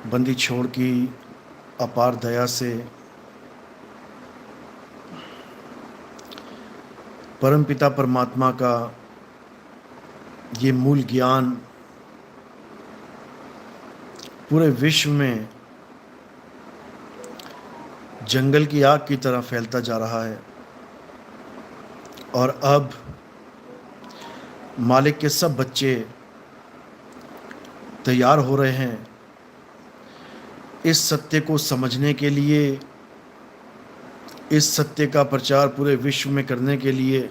बंदी छोड़ की अपार दया से परमपिता परमात्मा का ये मूल ज्ञान पूरे विश्व में जंगल की आग की तरह फैलता जा रहा है और अब मालिक के सब बच्चे तैयार हो रहे हैं इस सत्य को समझने के लिए, इस सत्य का प्रचार पूरे विश्व में करने के लिए,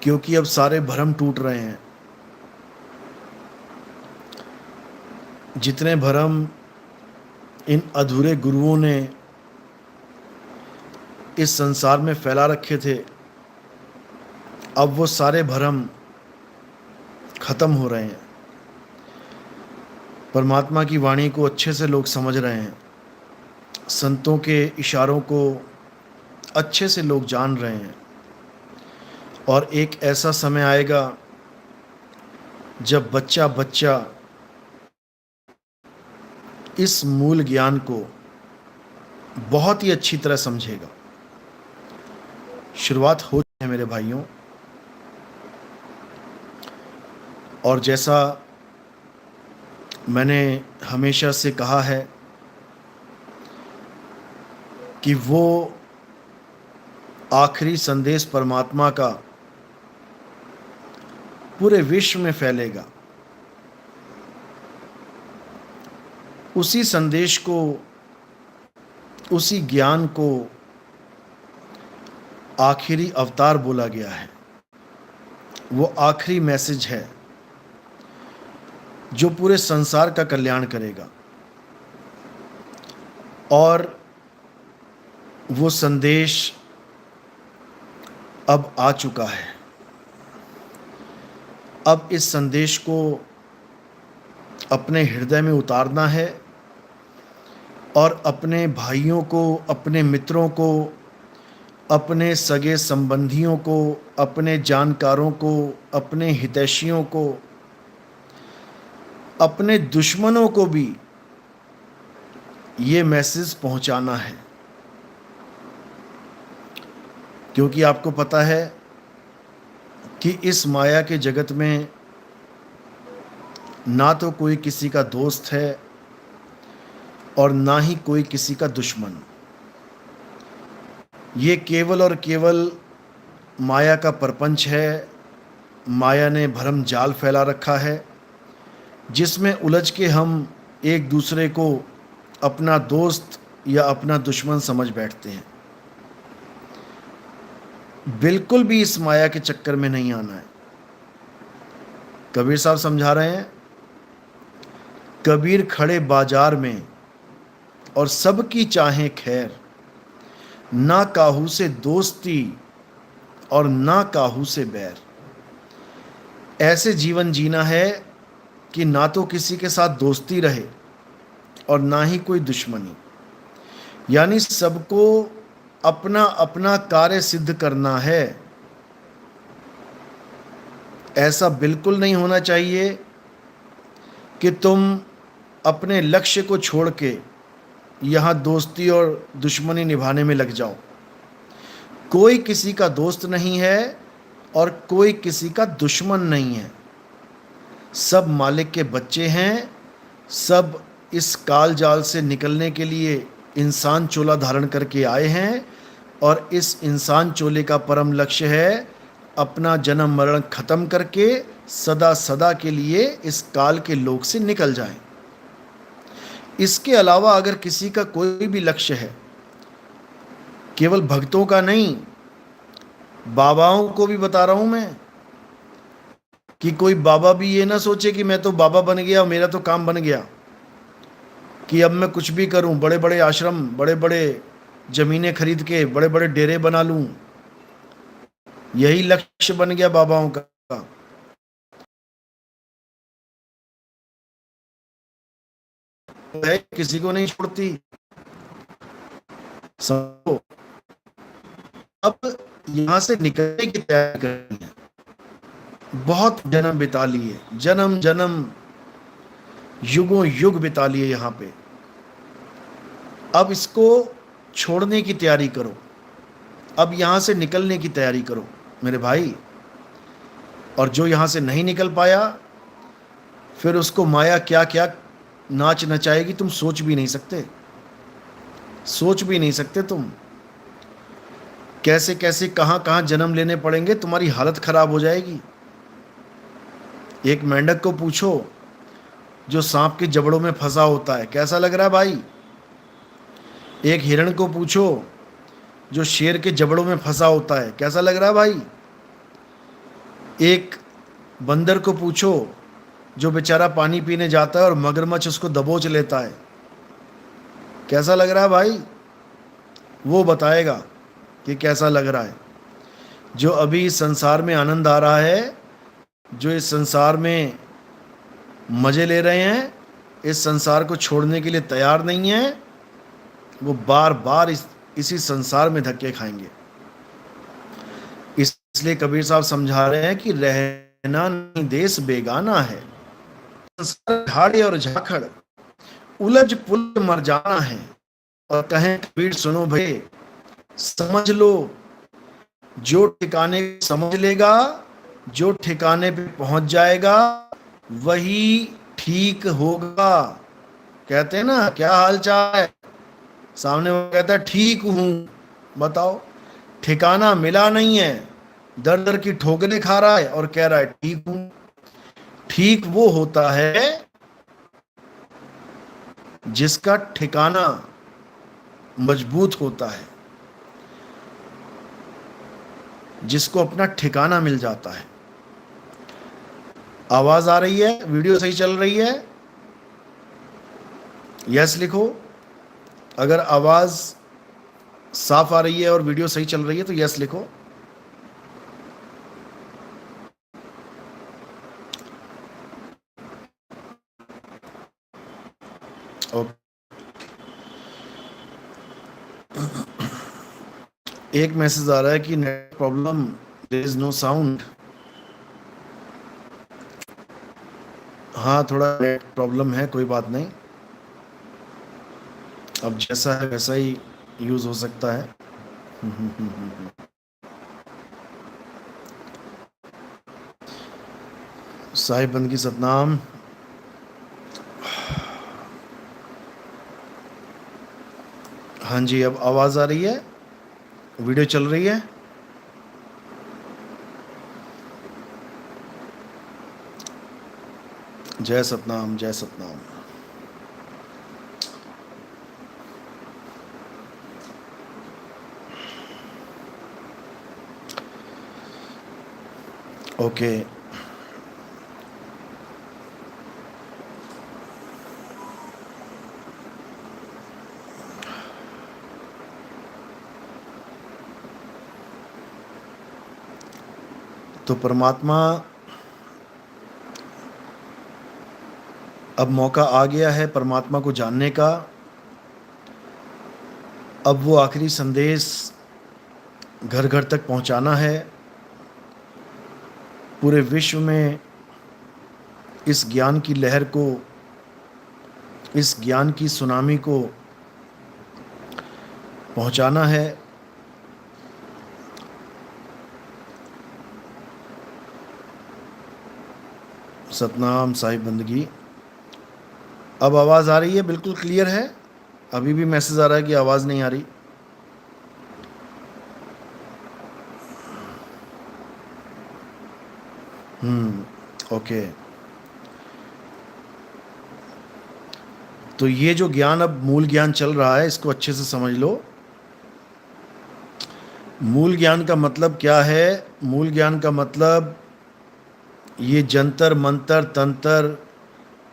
क्योंकि अब सारे भ्रम टूट रहे हैं। जितने भ्रम इन अधूरे गुरुओं ने इस संसार में फैला रखे थे, अब वो सारे भ्रम खत्म हो रहे हैं। परमात्मा की वाणी को अच्छे से लोग समझ रहे हैं, संतों के इशारों को अच्छे से लोग जान रहे हैं और एक ऐसा समय आएगा जब बच्चा बच्चा इस मूल ज्ञान को बहुत ही अच्छी तरह समझेगा। शुरुआत हो चुकी है मेरे भाइयों, और जैसा मैंने हमेशा से कहा है कि वो आखिरी संदेश परमात्मा का पूरे विश्व में फैलेगा। उसी संदेश को, उसी ज्ञान को आखिरी अवतार बोला गया है। वो आखिरी मैसेज है जो पूरे संसार का कल्याण करेगा, और वो संदेश अब आ चुका है। अब इस संदेश को अपने हृदय में उतारना है और अपने भाइयों को, अपने मित्रों को, अपने सगे संबंधियों को, अपने जानकारों को, अपने हितैषियों को, अपने दुश्मनों को भी ये मैसेज पहुंचाना है। क्योंकि आपको पता है कि इस माया के जगत में ना तो कोई किसी का दोस्त है और ना ही कोई किसी का दुश्मन। ये केवल और केवल माया का प्रपंच है। माया ने भ्रम जाल फैला रखा है जिसमें उलझ के हम एक दूसरे को अपना दोस्त या अपना दुश्मन समझ बैठते हैं। बिल्कुल भी इस माया के चक्कर में नहीं आना है। कबीर साहब समझा रहे हैं, कबीर खड़े बाजार में और सबकी चाहे खैर, ना काहू से दोस्ती और ना काहू से बैर। ऐसे जीवन जीना है कि ना तो किसी के साथ दोस्ती रहे और ना ही कोई दुश्मनी, यानी सबको अपना अपना कार्य सिद्ध करना है। ऐसा बिल्कुल नहीं होना चाहिए कि तुम अपने लक्ष्य को छोड़ के यहाँ दोस्ती और दुश्मनी निभाने में लग जाओ। कोई किसी का दोस्त नहीं है और कोई किसी का दुश्मन नहीं है। सब मालिक के बच्चे हैं। सब इस काल जाल से निकलने के लिए इंसान चोला धारण करके आए हैं, और इस इंसान चोले का परम लक्ष्य है अपना जन्म मरण खत्म करके सदा सदा के लिए इस काल के लोक से निकल जाएं। इसके अलावा अगर किसी का कोई भी लक्ष्य है, केवल भक्तों का नहीं, बाबाओं को भी बता रहा हूं मैं, कि कोई बाबा भी ये ना सोचे कि मैं तो बाबा बन गया, मेरा तो काम बन गया, कि अब मैं कुछ भी करूं, बड़े बड़े आश्रम, बड़े बड़े जमीनें खरीद के बड़े बड़े डेरे बना लूं, यही लक्ष्य बन गया बाबाओं का। है किसी को नहीं छोड़ती। समझो, अब यहां से निकलने की तैयारी करनी है। बहुत जन्म बिता लिए, जन्म जन्म युगों युग बिता लिए यहाँ पे। अब इसको छोड़ने की तैयारी करो, अब यहाँ से निकलने की तैयारी करो मेरे भाई। और जो यहाँ से नहीं निकल पाया, फिर उसको माया क्या क्या नाच नचाएगी, तुम सोच भी नहीं सकते, सोच भी नहीं सकते तुम। कैसे कैसे कहाँ कहाँ जन्म लेने पड़ेंगे, तुम्हारी हालत खराब हो जाएगी। एक मेंढक को पूछो जो सांप के जबड़ों में फंसा होता है, कैसा लग रहा है भाई? एक हिरण को पूछो जो शेर के जबड़ों में फंसा होता है, कैसा लग रहा है भाई? एक बंदर को पूछो जो बेचारा पानी पीने जाता है और मगरमच्छ उसको दबोच लेता है, कैसा लग रहा है भाई? वो बताएगा कि कैसा लग रहा है। जो अभी इस संसार में आनंद आ रहा है, जो इस संसार में मजे ले रहे हैं, इस संसार को छोड़ने के लिए तैयार नहीं है, वो बार बार इसी संसार में धक्के खाएंगे। इसलिए कबीर साहब समझा रहे हैं कि रहना नहीं देश बेगाना है, संसार झाड़े और झाखड़, उलझ पुलझ मर जाना है। और कहें कबीर सुनो भाई, समझ लो, जो ठिकाने समझ लेगा, जो ठिकाने पे पहुंच जाएगा, वही ठीक होगा। कहते हैं ना, क्या हाल चाल है, सामने वो कहता है ठीक हूं, बताओ, ठिकाना मिला नहीं है, दर दर की ठोकरें खा रहा है और कह रहा है ठीक हूं। ठीक वो होता है जिसका ठिकाना मजबूत होता है, जिसको अपना ठिकाना मिल जाता है। आवाज आ रही है? वीडियो सही चल रही है? यस लिखो। अगर आवाज साफ आ रही है और वीडियो सही चल रही है तो यस लिखो। ओके। एक मैसेज आ रहा है कि net problem, there is no sound. हाँ, थोड़ा नेट प्रॉब्लम है, कोई बात नहीं, अब जैसा है वैसा ही यूज हो सकता है। साहिब बंदगी सतनाम। हाँ जी, अब आवाज आ रही है, वीडियो चल रही है। जय सतनाम, जय सतनाम। ओके, तो परमात्मा, अब मौका आ गया है परमात्मा को जानने का। अब वो आखिरी संदेश घर घर तक पहुंचाना है। पूरे विश्व में इस ज्ञान की लहर को, इस ज्ञान की सुनामी को पहुंचाना है। सतनाम साहिब बंदगी। अब आवाज़ आ रही है, बिल्कुल क्लियर है? अभी भी मैसेज आ रहा है कि आवाज़ नहीं आ रही। ओके। तो ये जो ज्ञान, अब मूल ज्ञान चल रहा है, इसको अच्छे से समझ लो। मूल ज्ञान का मतलब क्या है? मूल ज्ञान का मतलब ये जंतर मंतर तंत्र,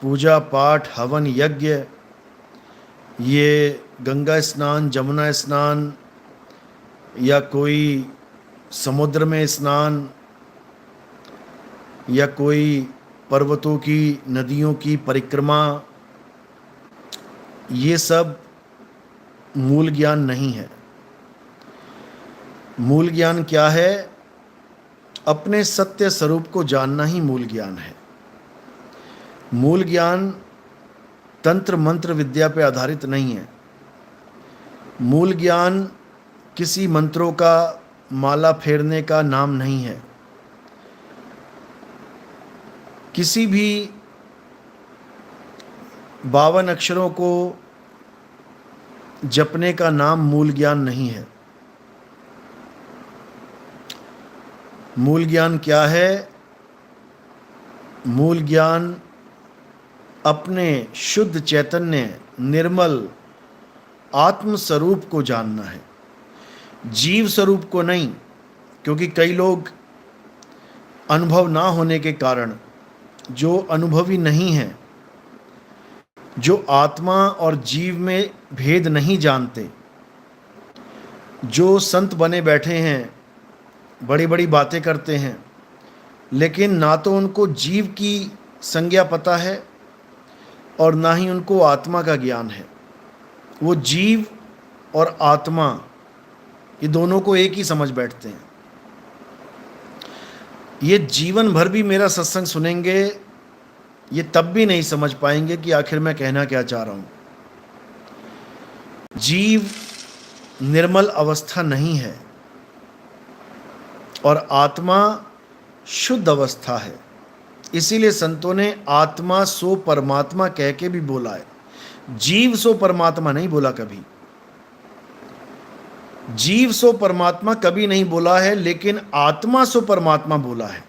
पूजा पाठ, हवन यज्ञ, ये गंगा स्नान, जमुना स्नान, या कोई समुद्र में स्नान, या कोई पर्वतों की, नदियों की परिक्रमा, ये सब मूल ज्ञान नहीं है। मूल ज्ञान क्या है? अपने सत्य स्वरूप को जानना ही मूल ज्ञान है। मूल ज्ञान तंत्र मंत्र विद्या पे आधारित नहीं है। मूल ज्ञान किसी मंत्रों का माला फेरने का नाम नहीं है। किसी भी 52 अक्षरों को जपने का नाम मूल ज्ञान नहीं है। मूल ज्ञान क्या है? मूल ज्ञान अपने शुद्ध चैतन्य निर्मल आत्म स्वरूप को जानना है, जीव स्वरूप को नहीं। क्योंकि कई लोग अनुभव ना होने के कारण, जो अनुभवी नहीं है, जो आत्मा और जीव में भेद नहीं जानते, जो संत बने बैठे हैं, बड़ी बड़ी बातें करते हैं, लेकिन ना तो उनको जीव की संज्ञा पता है और ना ही उनको आत्मा का ज्ञान है। वो जीव और आत्मा ये दोनों को एक ही समझ बैठते हैं। ये जीवन भर भी मेरा सत्संग सुनेंगे, ये तब भी नहीं समझ पाएंगे कि आखिर मैं कहना क्या चाह रहा हूं। जीव निर्मल अवस्था नहीं है और आत्मा शुद्ध अवस्था है। इसीलिए संतों ने आत्मा सो परमात्मा कह के भी बोला है। जीव सो परमात्मा नहीं बोला कभी। जीव सो परमात्मा कभी नहीं बोला है, लेकिन आत्मा सो परमात्मा बोला है।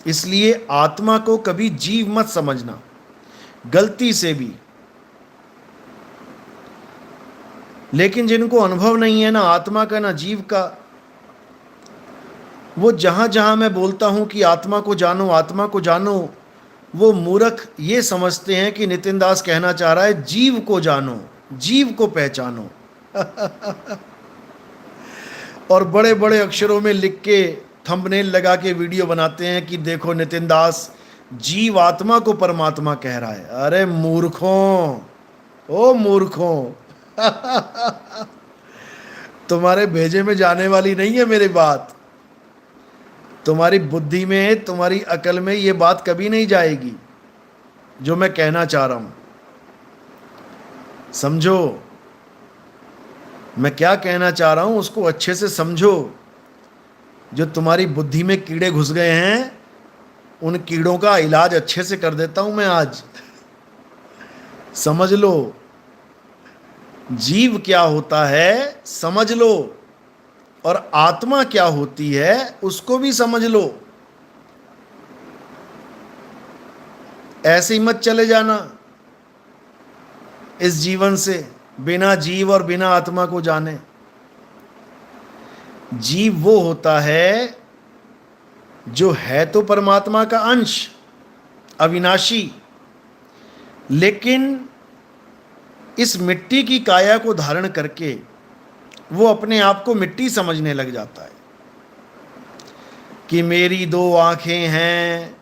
इसलिए आत्मा को कभी जीव मत समझना, गलती से भी। लेकिन जिनको अनुभव नहीं है ना आत्मा का ना जीव का, वो जहां जहां मैं बोलता हूं कि आत्मा को जानो, आत्मा को जानो, वो मूर्ख ये समझते हैं कि नितिन दास कहना चाह रहा है जीव को जानो, जीव को पहचानो। और बड़े बड़े अक्षरों में लिख के थंबनेल लगा के वीडियो बनाते हैं कि देखो नितिन दास जीव आत्मा को परमात्मा कह रहा है। अरे मूर्खों, ओ मूर्खों, तुम्हारे भेजे में जाने वाली नहीं है मेरी बात। तुम्हारी बुद्धि में, तुम्हारी अकल में ये बात कभी नहीं जाएगी जो मैं कहना चाह रहा हूं। समझो मैं क्या कहना चाह रहा हूं, उसको अच्छे से समझो। जो तुम्हारी बुद्धि में कीड़े घुस गए हैं, उन कीड़ों का इलाज अच्छे से कर देता हूं मैं आज। समझ लो जीव क्या होता है, समझ लो, और आत्मा क्या होती है उसको भी समझ लो। ऐसे ही मत चले जाना इस जीवन से बिना जीव और बिना आत्मा को जाने। जीव वो होता है जो है तो परमात्मा का अंश, अविनाशी, लेकिन इस मिट्टी की काया को धारण करके वो अपने आप को मिट्टी समझने लग जाता है कि मेरी 2 आंखें हैं,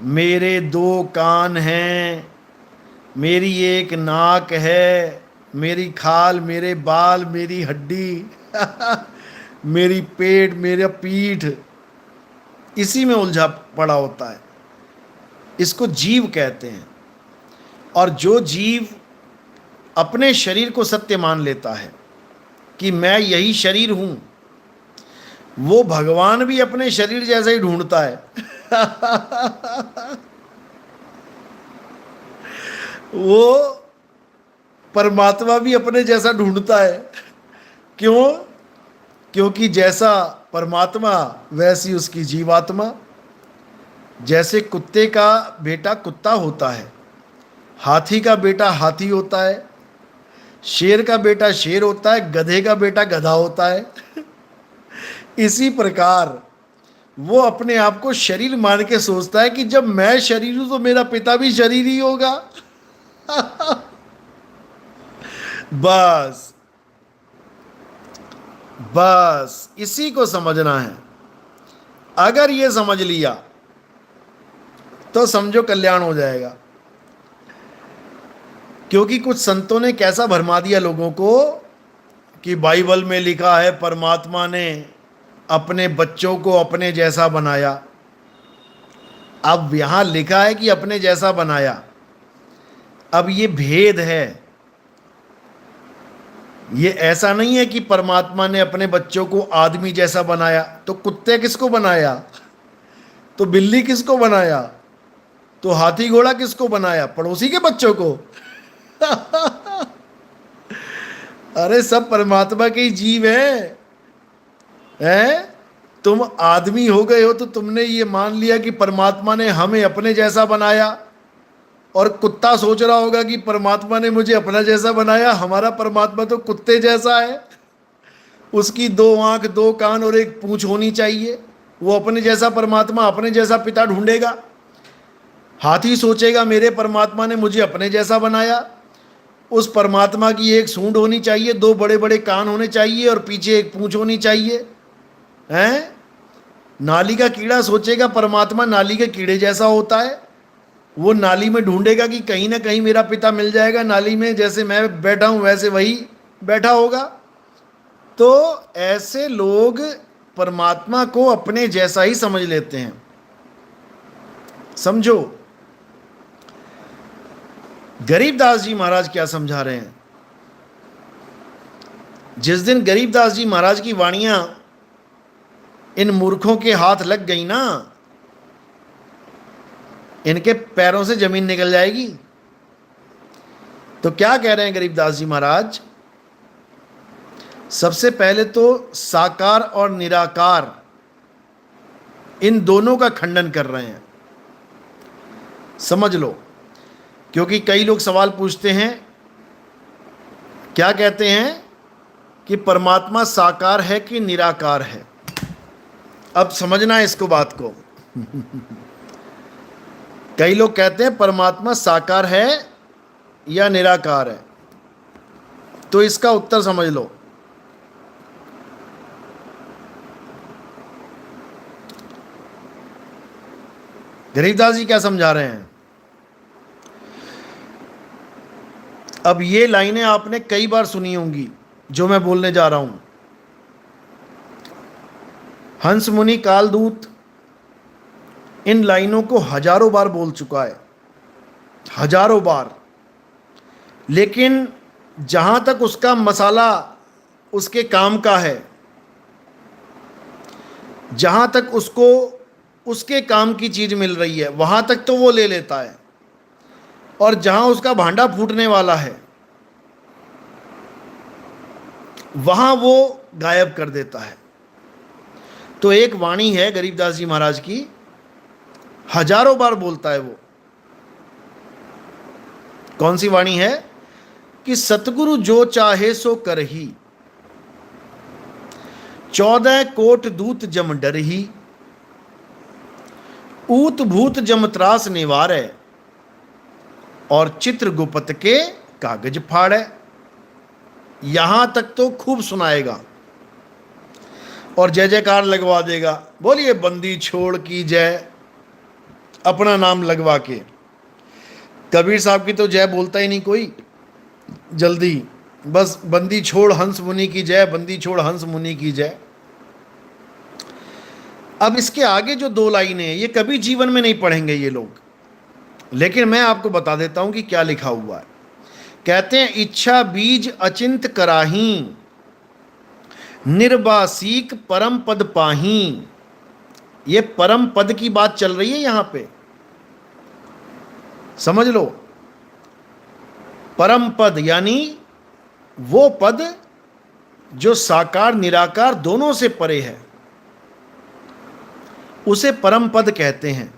मेरे 2 कान हैं, मेरी 1 नाक है, मेरी खाल, मेरे बाल, मेरी हड्डी, मेरी पेट, मेरा पीठ, इसी में उलझा पड़ा होता है। इसको जीव कहते हैं। और जो जीव अपने शरीर को सत्य मान लेता है कि मैं यही शरीर हूं, वो भगवान भी अपने शरीर जैसा ही ढूंढता है। वो परमात्मा भी अपने जैसा ढूंढता है। क्यों? क्योंकि जैसा परमात्मा वैसी उसकी जीवात्मा। जैसे कुत्ते का बेटा कुत्ता होता है, हाथी का बेटा हाथी होता है, शेर का बेटा शेर होता है, गधे का बेटा गधा होता है। इसी प्रकार वो अपने आप को शरीर मान के सोचता है कि जब मैं शरीर हूं तो मेरा पिता भी शरीर ही होगा। बस बस इसी को समझना है। अगर ये समझ लिया तो समझो कल्याण हो जाएगा। क्योंकि कुछ संतों ने कैसा भरमा दिया लोगों को कि बाइबल में लिखा है परमात्मा ने अपने बच्चों को अपने जैसा बनाया। अब यहां लिखा है कि अपने जैसा बनाया, अब ये भेद है। ये ऐसा नहीं है कि परमात्मा ने अपने बच्चों को आदमी जैसा बनाया। तो कुत्ते किसको बनाया? तो बिल्ली किसको बनाया? तो हाथी घोड़ा किसको बनाया? पड़ोसी के बच्चों को। अरे सब परमात्मा के ही जीव हैं। तुम आदमी हो गए हो तो तुमने ये मान लिया कि परमात्मा ने हमें अपने जैसा बनाया, और कुत्ता सोच रहा होगा कि परमात्मा ने मुझे अपना जैसा बनाया। हमारा परमात्मा तो कुत्ते जैसा है, उसकी 2 आंख 2 कान और 1 पूंछ होनी चाहिए। वो अपने जैसा परमात्मा, अपने जैसा पिता ढूंढेगा। हाथी सोचेगा मेरे परमात्मा ने मुझे अपने जैसा बनाया, उस परमात्मा की 1 सूंड होनी चाहिए, 2 बड़े बड़े कान होने चाहिए और पीछे 1 पूंछ होनी चाहिए। हैं? नाली का कीड़ा सोचेगा परमात्मा नाली के कीड़े जैसा होता है। वो नाली में ढूंढेगा कि कहीं ना कहीं मेरा पिता मिल जाएगा नाली में, जैसे मैं बैठा हूं वैसे वही बैठा होगा। तो ऐसे लोग परमात्मा को अपने जैसा ही समझ लेते हैं। समझो, गरीबदास जी महाराज क्या समझा रहे हैं। जिस दिन गरीबदास जी महाराज की वाणियां इन मूर्खों के हाथ लग गई ना, इनके पैरों से जमीन निकल जाएगी। तो क्या कह रहे हैं गरीबदास जी महाराज? सबसे पहले तो साकार और निराकार इन दोनों का खंडन कर रहे हैं। समझ लो, क्योंकि कई लोग सवाल पूछते हैं, क्या कहते हैं कि परमात्मा साकार है कि निराकार है। अब समझना है इसको, बात को। कई लोग कहते हैं परमात्मा साकार है या निराकार है। तो इसका उत्तर समझ लो। गरीबदास जी क्या समझा रहे हैं? अब ये लाइनें आपने कई बार सुनी होंगी जो मैं बोलने जा रहा हूं। हंस मुनि कालदूत इन लाइनों को हजारों बार बोल चुका है, हजारों बार। लेकिन जहां तक उसका मसाला उसके काम का है, जहां तक उसको उसके काम की चीज मिल रही है, वहां तक तो वो ले लेता है, और जहां उसका भांडा फूटने वाला है वहां वो गायब कर देता है। तो एक वाणी है गरीबदास जी महाराज की, हजारों बार बोलता है वो। कौन सी वाणी है? कि सतगुरु जो चाहे सो करही, 14 कोट दूत जम डरही, ऊत भूत जम त्रास निवारै, और चित्र गुपत के कागज फाड़े। यहां तक तो खूब सुनाएगा और जय जयकार लगवा देगा। बोलिए बंदी छोड़ की जय, अपना नाम लगवा के। कबीर साहब की तो जय बोलता ही नहीं कोई जल्दी, बस बंदी छोड़ हंस मुनि की जय, बंदी छोड़ हंस मुनि की जय। अब इसके आगे जो 2 लाइनें हैं ये कभी जीवन में नहीं पढ़ेंगे ये लोग, लेकिन मैं आपको बता देता हूं कि क्या लिखा हुआ है। कहते हैं इच्छा बीज अचिंत कराही, निर्वासीक परम पद पाही। ये परम पद की बात चल रही है यहां पे, समझ लो। परम पद यानी वो पद जो साकार निराकार दोनों से परे है, उसे परम पद कहते हैं।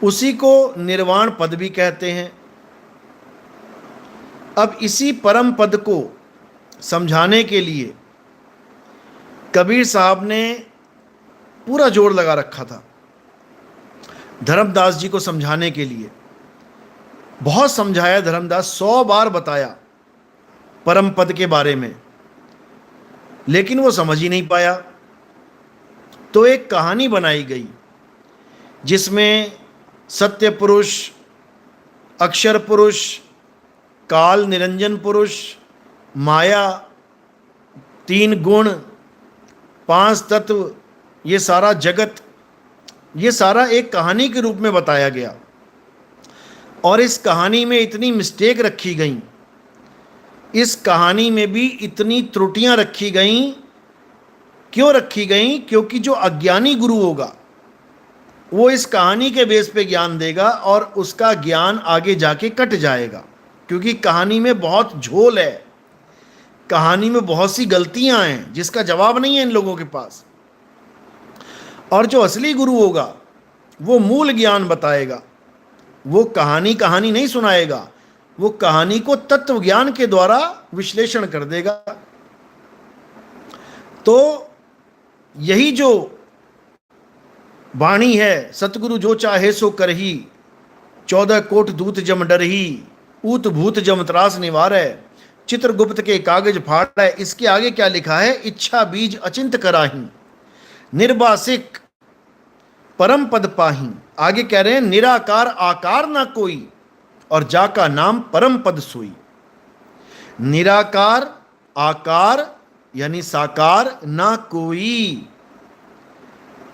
उसी को निर्वाण पद भी कहते हैं। अब इसी परम पद को समझाने के लिए कबीर साहब ने पूरा जोर लगा रखा था। धर्मदास जी को समझाने के लिए बहुत समझाया धर्मदास, 100 बार बताया परम पद के बारे में, लेकिन वो समझ ही नहीं पाया। तो एक कहानी बनाई गई जिसमें सत्य पुरुष, अक्षर पुरुष, काल निरंजन पुरुष, माया, 3 गुण पांच तत्व, ये सारा जगत, ये सारा एक कहानी के रूप में बताया गया। और इस कहानी में इतनी मिस्टेक रखी गई, इस कहानी में भी इतनी त्रुटियां रखी गईं। क्यों रखी गईं? क्योंकि जो अज्ञानी गुरु होगा वो इस कहानी के बेस पे ज्ञान देगा और उसका ज्ञान आगे जाके कट जाएगा, क्योंकि कहानी में बहुत झोल है, कहानी में बहुत सी गलतियां हैं जिसका जवाब नहीं है इन लोगों के पास। और जो असली गुरु होगा वो मूल ज्ञान बताएगा, वो कहानी कहानी नहीं सुनाएगा, वो कहानी को तत्व ज्ञान के द्वारा विश्लेषण कर देगा। तो यही जो वाणी है, सतगुरु जो चाहे सो करही, 14 कोट दूत जम डरही, ऊत भूत जम त्रास निवारै, चित्रगुप्त के कागज फाड़ै। इसके आगे क्या लिखा है? इच्छा बीज अचिंत कराही, निर्वासिक परम पद पाही। आगे कह रहे हैं निराकार आकार ना कोई, और जाका नाम परम पद सोई। निराकार आकार यानी साकार ना कोई,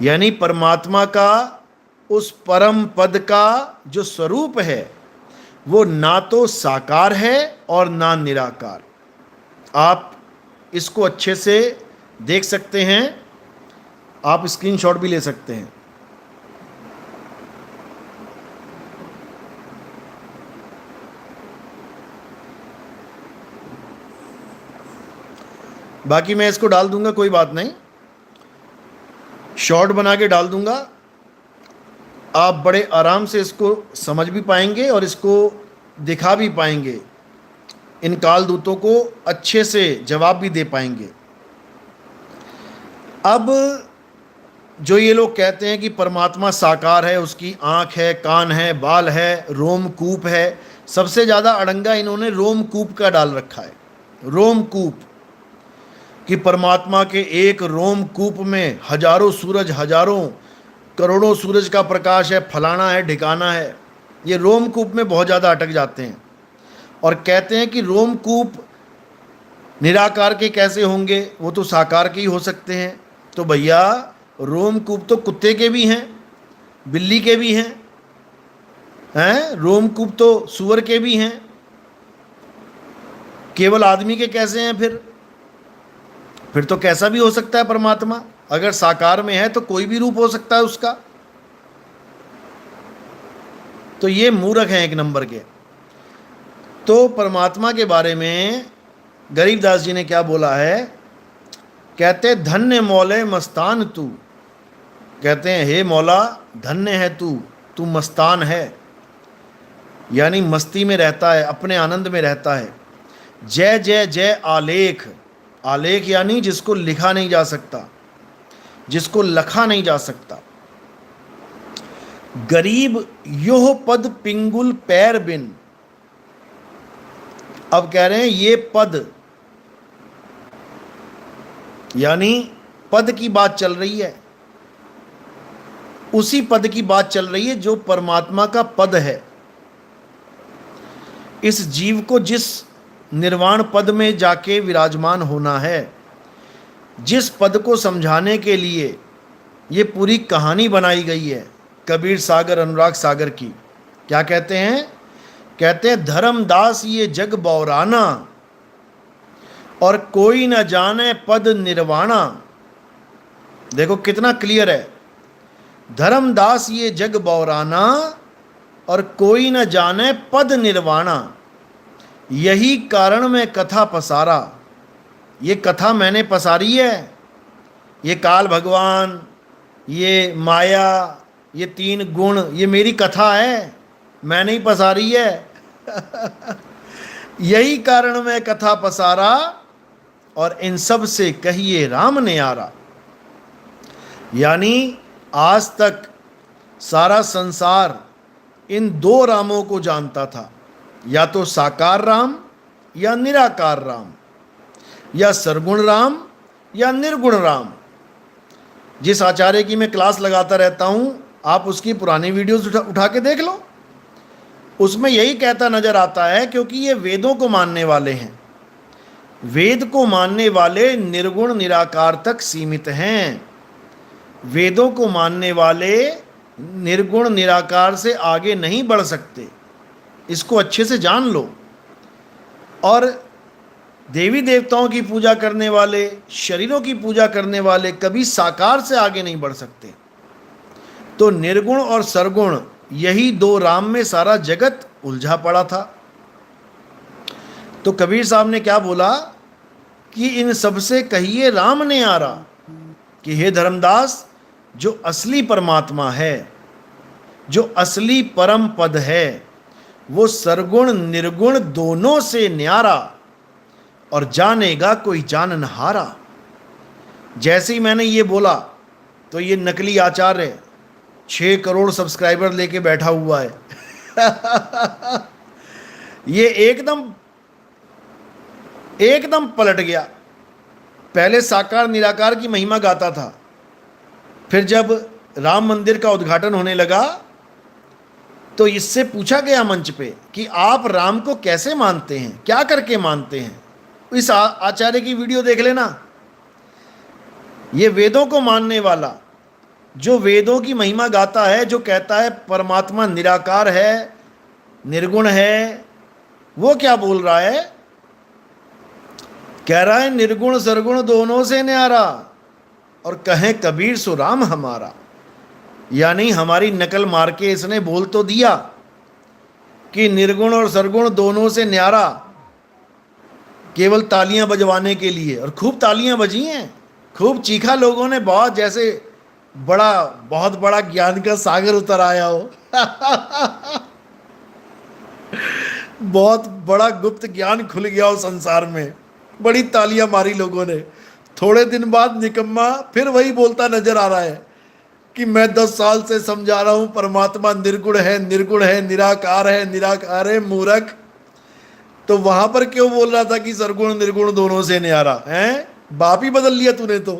यानी परमात्मा का उस परम पद का जो स्वरूप है वो ना तो साकार है और ना निराकार। आप इसको अच्छे से देख सकते हैं, आप स्क्रीनशॉट भी ले सकते हैं। बाकी मैं इसको डाल दूंगा, कोई बात नहीं, शॉर्ट बना के डाल दूंगा। आप बड़े आराम से इसको समझ भी पाएंगे और इसको दिखा भी पाएंगे, इन काल दूतों को अच्छे से जवाब भी दे पाएंगे। अब जो ये लोग कहते हैं कि परमात्मा साकार है, उसकी आँख है, कान है, बाल है, रोमकूप है, सबसे ज़्यादा अड़ंगा इन्होंने रोमकूप का डाल रखा है। रोमकूप कि परमात्मा के एक रोमकूप में हजारों सूरज, हजारों करोड़ों सूरज का प्रकाश है, फलाना है, ठिकाना है। ये रोमकूप में बहुत ज़्यादा अटक जाते हैं और कहते हैं कि रोमकूप निराकार के कैसे होंगे, वो तो साकार के ही हो सकते हैं। तो भैया रोमकूप तो कुत्ते के भी हैं, बिल्ली के भी हैं, रोमकूप तो सूअर के भी हैं, केवल आदमी के कैसे हैं? फिर तो कैसा भी हो सकता है परमात्मा। अगर साकार में है तो कोई भी रूप हो सकता है उसका। तो ये मूर्ख हैं एक नंबर के। तो परमात्मा के बारे में गरीबदास जी ने क्या बोला है? कहते धन्य मौले मस्तान तू, कहते हैं हे मौला धन्य है तू मस्तान है, यानी मस्ती में रहता है, अपने आनंद में रहता है। जय जय जय आलेख, आलेख यानी जिसको लिखा नहीं जा सकता, जिसको लखा नहीं जा सकता। गरीब योह पद पिंगुल पैर बिन। अब कह रहे हैं ये पद, यानी पद की बात चल रही है, उसी पद की बात चल रही है जो परमात्मा का पद है। इस जीव को जिस निर्वाण पद में जाके विराजमान होना है, जिस पद को समझाने के लिए ये पूरी कहानी बनाई गई है कबीर सागर अनुराग सागर की। क्या कहते हैं? कहते हैं धर्मदास ये जग बौराना, और कोई न जाने पद निर्वाणा। देखो कितना क्लियर है, धर्मदास ये जग बौराना और कोई न जाने पद निर्वाणा। यही कारण मैं कथा पसारा, ये कथा मैंने पसारी है। ये काल भगवान, ये माया, ये तीन गुण, ये मेरी कथा है, मैंने ही पसारी है। यही कारण मैं कथा पसारा, और इन सब से कहिए राम ने आरा। यानी आज तक सारा संसार इन दो रामों को जानता था, या तो साकार राम या निराकार राम, या सरगुण राम या निर्गुण राम। जिस आचार्य की मैं क्लास लगाता रहता हूं, आप उसकी पुरानी वीडियोस उठा के देख लो, उसमें यही कहता नजर आता है। क्योंकि ये वेदों को मानने वाले हैं, वेद को मानने वाले निर्गुण निराकार तक सीमित हैं। वेदों को मानने वाले निर्गुण निराकार से आगे नहीं बढ़ सकते, इसको अच्छे से जान लो। और देवी देवताओं की पूजा करने वाले, शरीरों की पूजा करने वाले कभी साकार से आगे नहीं बढ़ सकते। तो निर्गुण और सरगुण, यही दो राम में सारा जगत उलझा पड़ा था। तो कबीर साहब ने क्या बोला कि इन सबसे कहिए राम ने आरा, कि हे धर्मदास, जो असली परमात्मा है, जो असली परम पद है, वो सरगुण निर्गुण दोनों से न्यारा, और जानेगा कोई जाननहारा। जैसे ही मैंने ये बोला तो ये नकली आचार्य 6 करोड़ सब्सक्राइबर लेके बैठा हुआ है। ये एकदम पलट गया। पहले साकार निराकार की महिमा गाता था, फिर जब राम मंदिर का उद्घाटन होने लगा तो इससे पूछा गया मंच पे कि आप राम को कैसे मानते हैं, क्या करके मानते हैं। इस आचार्य की वीडियो देख लेना। ये वेदों को मानने वाला, जो वेदों की महिमा गाता है, जो कहता है परमात्मा निराकार है, निर्गुण है, वो क्या बोल रहा है? कह रहा है निर्गुण सरगुण दोनों से न्यारा, और कहें कबीर सो राम हमारा। यानी हमारी नकल मार के इसने बोल तो दिया कि निर्गुण और सरगुण दोनों से न्यारा, केवल तालियां बजवाने के लिए। और खूब तालियां बजी हैं, खूब चीखा लोगों ने, बहुत जैसे बहुत बड़ा ज्ञान का सागर उतर आया हो। बहुत बड़ा गुप्त ज्ञान खुल गया हो संसार में, बड़ी तालियां मारी लोगों ने। थोड़े दिन बाद निकम्मा फिर वही बोलता नजर आ रहा है कि मैं 10 साल से समझा रहा हूं परमात्मा निर्गुण है, निर्गुण है, निराकार है, निराकार है, मूर्ख। तो वहां पर क्यों बोल रहा था कि सरगुण निर्गुण दोनों से न्यारा है? बाप ही बदल लिया तूने तो।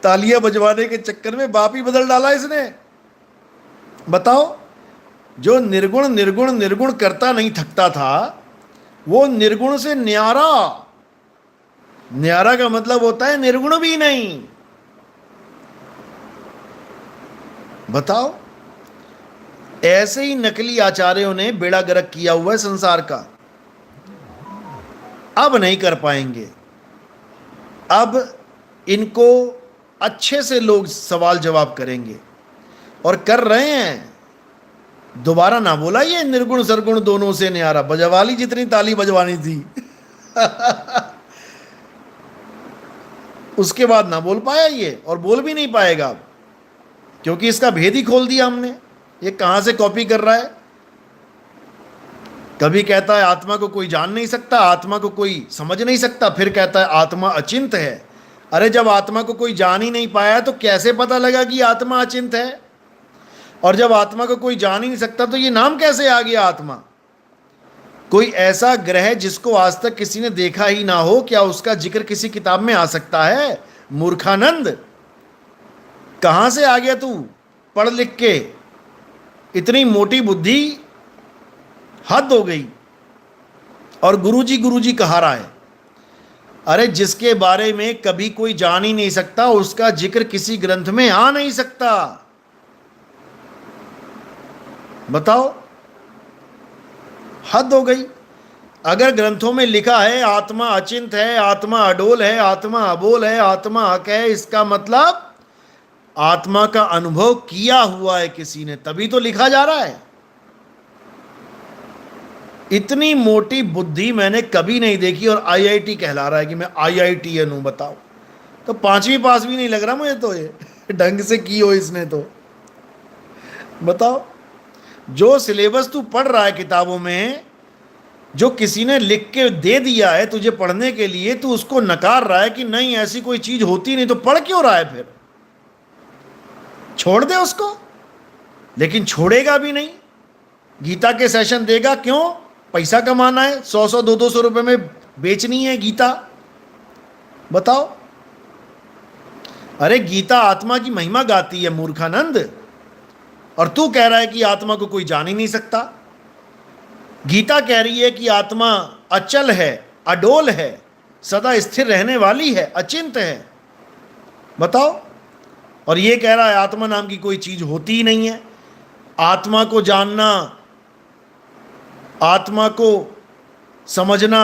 तालियां बजवाने के चक्कर में बाप ही बदल डाला इसने। बताओ, जो निर्गुण निर्गुण निर्गुण करता नहीं थकता था, वो निर्गुण से न्यारा। न्यारा का मतलब होता है निर्गुण भी नहीं। बताओ, ऐसे ही नकली आचार्यों ने बेड़ा गर्क किया हुआ है संसार का। अब नहीं कर पाएंगे। अब इनको अच्छे से लोग सवाल जवाब करेंगे, और कर रहे हैं। दोबारा ना बोला ये निर्गुण सरगुण दोनों से न्यारा, बजवाली जितनी ताली बजवानी थी। उसके बाद ना बोल पाया ये, और बोल भी नहीं पाएगा अब, क्योंकि इसका भेद ही खोल दिया हमने। ये कहां से कॉपी कर रहा है? कभी कहता है आत्मा को कोई जान नहीं सकता, आत्मा को कोई समझ नहीं सकता, फिर कहता है आत्मा अचिंत है। अरे जब आत्मा को कोई जान ही नहीं पाया तो कैसे पता लगा कि आत्मा अचिंत है? और जब आत्मा को कोई जान ही नहीं सकता तो ये नाम कैसे आ गया आत्मा? कोई ऐसा ग्रह जिसको आज तक किसी ने देखा ही ना हो, क्या उसका जिक्र किसी किताब में आ सकता है? मूर्खानंद, कहां से आ गया तू पढ़ लिख के? इतनी मोटी बुद्धि, हद हो गई। और गुरुजी कहा रहा है। अरे जिसके बारे में कभी कोई जान ही नहीं सकता, उसका जिक्र किसी ग्रंथ में आ नहीं सकता। बताओ, हद हो गई। अगर ग्रंथों में लिखा है आत्मा अचिंत है, आत्मा अडोल है, आत्मा अबोल है, आत्मा हक है, इसका मतलब आत्मा का अनुभव किया हुआ है किसी ने, तभी तो लिखा जा रहा है। इतनी मोटी बुद्धि मैंने कभी नहीं देखी। और आईआईटी कहला रहा है कि मैं आईआईटीएन हूं। बताओ, तो 5वीं पास भी नहीं लग रहा मुझे तो। ये ढंग से की हो इसने तो। बताओ, जो सिलेबस तू पढ़ रहा है किताबों में, जो किसी ने लिख के दे दिया है तुझे पढ़ने के लिए, तू उसको नकार रहा है कि नहीं ऐसी कोई चीज होती नहीं, तो पढ़ क्यों रहा है? फिर छोड़ दे उसको। लेकिन छोड़ेगा भी नहीं। गीता के सेशन देगा, क्यों? पैसा कमाना है, 100 200 रुपए में बेचनी है गीता। बताओ, अरे गीता आत्मा की महिमा गाती है मूर्खानंद, और तू कह रहा है कि आत्मा को कोई जान ही नहीं सकता। गीता कह रही है कि आत्मा अचल है, अडोल है, सदा स्थिर रहने वाली है, अचिंत्य है। बताओ। और ये कह रहा है आत्मा नाम की कोई चीज होती ही नहीं है। आत्मा को जानना, आत्मा को समझना,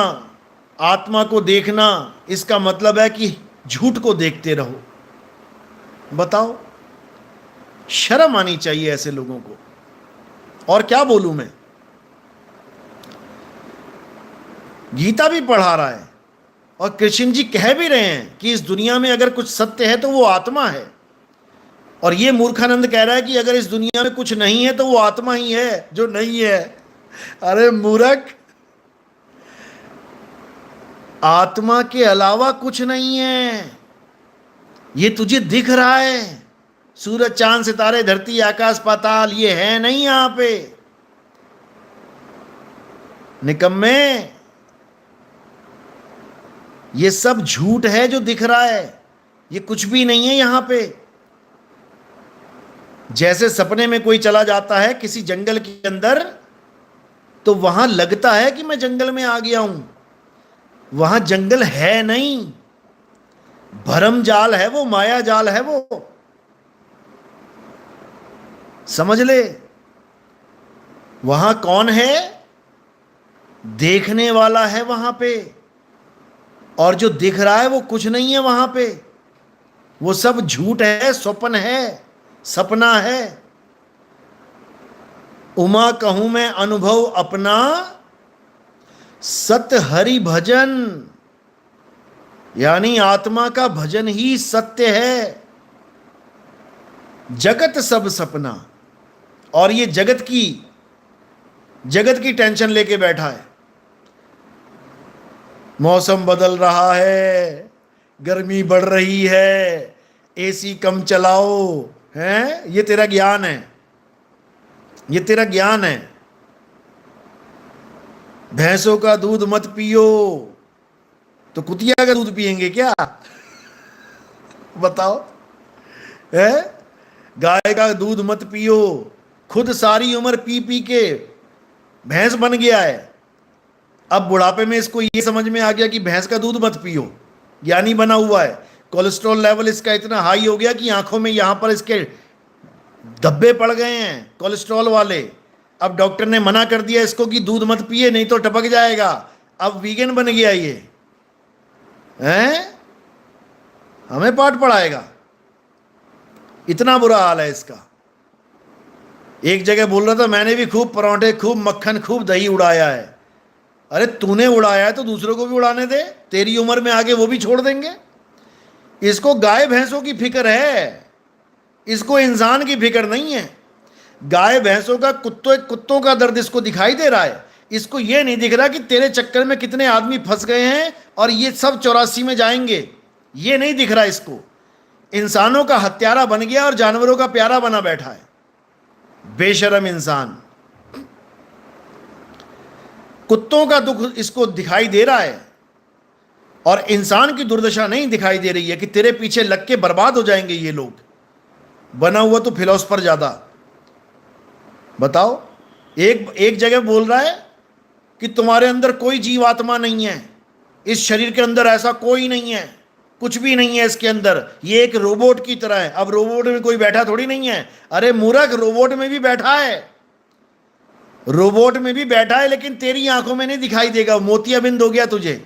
आत्मा को देखना, इसका मतलब है कि झूठ को देखते रहो। बताओ, शर्म आनी चाहिए ऐसे लोगों को। और क्या बोलूं मैं, गीता भी पढ़ा रहा है और कृष्ण जी कह भी रहे हैं कि इस दुनिया में अगर कुछ सत्य है तो वो आत्मा है। और ये मूर्खानंद कह रहा है कि अगर इस दुनिया में कुछ नहीं है तो वो आत्मा ही है जो नहीं है। अरे मूर्ख, आत्मा के अलावा कुछ नहीं है। ये तुझे दिख रहा है, सूरज चांद सितारे धरती आकाश पाताल, ये है नहीं यहां पे। निकम्मे, ये सब झूठ है जो दिख रहा है, ये कुछ भी नहीं है यहां पे। जैसे सपने में कोई चला जाता है किसी जंगल के अंदर, तो वहां लगता है कि मैं जंगल में आ गया हूं, वहां जंगल है नहीं, भरम जाल है वो, माया जाल है वो, समझ ले। वहां कौन है? देखने वाला है वहां पे, और जो दिख रहा है वो कुछ नहीं है वहां पे, वो सब झूठ है, स्वप्न है, सपना है। उमा कहूं मैं अनुभव अपना, सत्य हरि भजन, यानी आत्मा का भजन ही सत्य है। जगत सब सपना, और ये जगत की टेंशन लेके बैठा है। मौसम बदल रहा है, गर्मी बढ़ रही है, एसी कम चलाओ, हैं? ये तेरा ज्ञान है, ये तेरा ज्ञान है। भैंसों का दूध मत पियो, तो कुतिया का दूध पिएंगे क्या? बताओ, है? गाय का दूध मत पियो, खुद सारी उम्र पी पी के भैंस बन गया है। अब बुढ़ापे में इसको ये समझ में आ गया कि भैंस का दूध मत पियो, ज्ञानी बना हुआ है। कोलेस्ट्रॉल लेवल इसका इतना हाई हो गया कि आंखों में यहां पर इसके धब्बे पड़ गए हैं कोलेस्ट्रॉल वाले। अब डॉक्टर ने मना कर दिया इसको कि दूध मत पिए नहीं तो टपक जाएगा। अब वीगन बन गया ये, हैं? हमें पाठ पढ़ाएगा, इतना बुरा हाल है इसका। एक जगह बोल रहा था मैंने भी खूब परांठे, खूब मक्खन, खूब दही उड़ाया है। अरे तूने उड़ाया है तो दूसरों को भी उड़ाने दे, तेरी उम्र में आगे वो भी छोड़ देंगे। इसको गाय भैंसों की फिक्र है, इसको इंसान की फिक्र नहीं है। गाय भैंसों का, कुत्तों का दर्द इसको दिखाई दे रहा है। इसको ये नहीं दिख रहा कि तेरे चक्कर में कितने आदमी फंस गए हैं और ये सब 84 में जाएंगे, ये नहीं दिख रहा इसको। इंसानों का हत्यारा बन गया और जानवरों का प्यारा बना बैठा है, बेशरम इंसान। कुत्तों का दुख इसको दिखाई दे रहा है और इंसान की दुर्दशा नहीं दिखाई दे रही है कि तेरे पीछे लग के बर्बाद हो जाएंगे ये लोग। बना हुआ तो फिलोसफर ज्यादा। बताओ, एक जगह बोल रहा है कि तुम्हारे अंदर कोई जीवात्मा नहीं है, इस शरीर के अंदर ऐसा कोई नहीं है, कुछ भी नहीं है इसके अंदर, ये एक रोबोट की तरह है। अब रोबोट में कोई बैठा थोड़ी नहीं है। अरे मूर्ख, रोबोट में भी बैठा है, रोबोट में भी बैठा है, लेकिन तेरी आंखों में नहीं दिखाई देगा, मोतियाबिंद हो गया तुझे।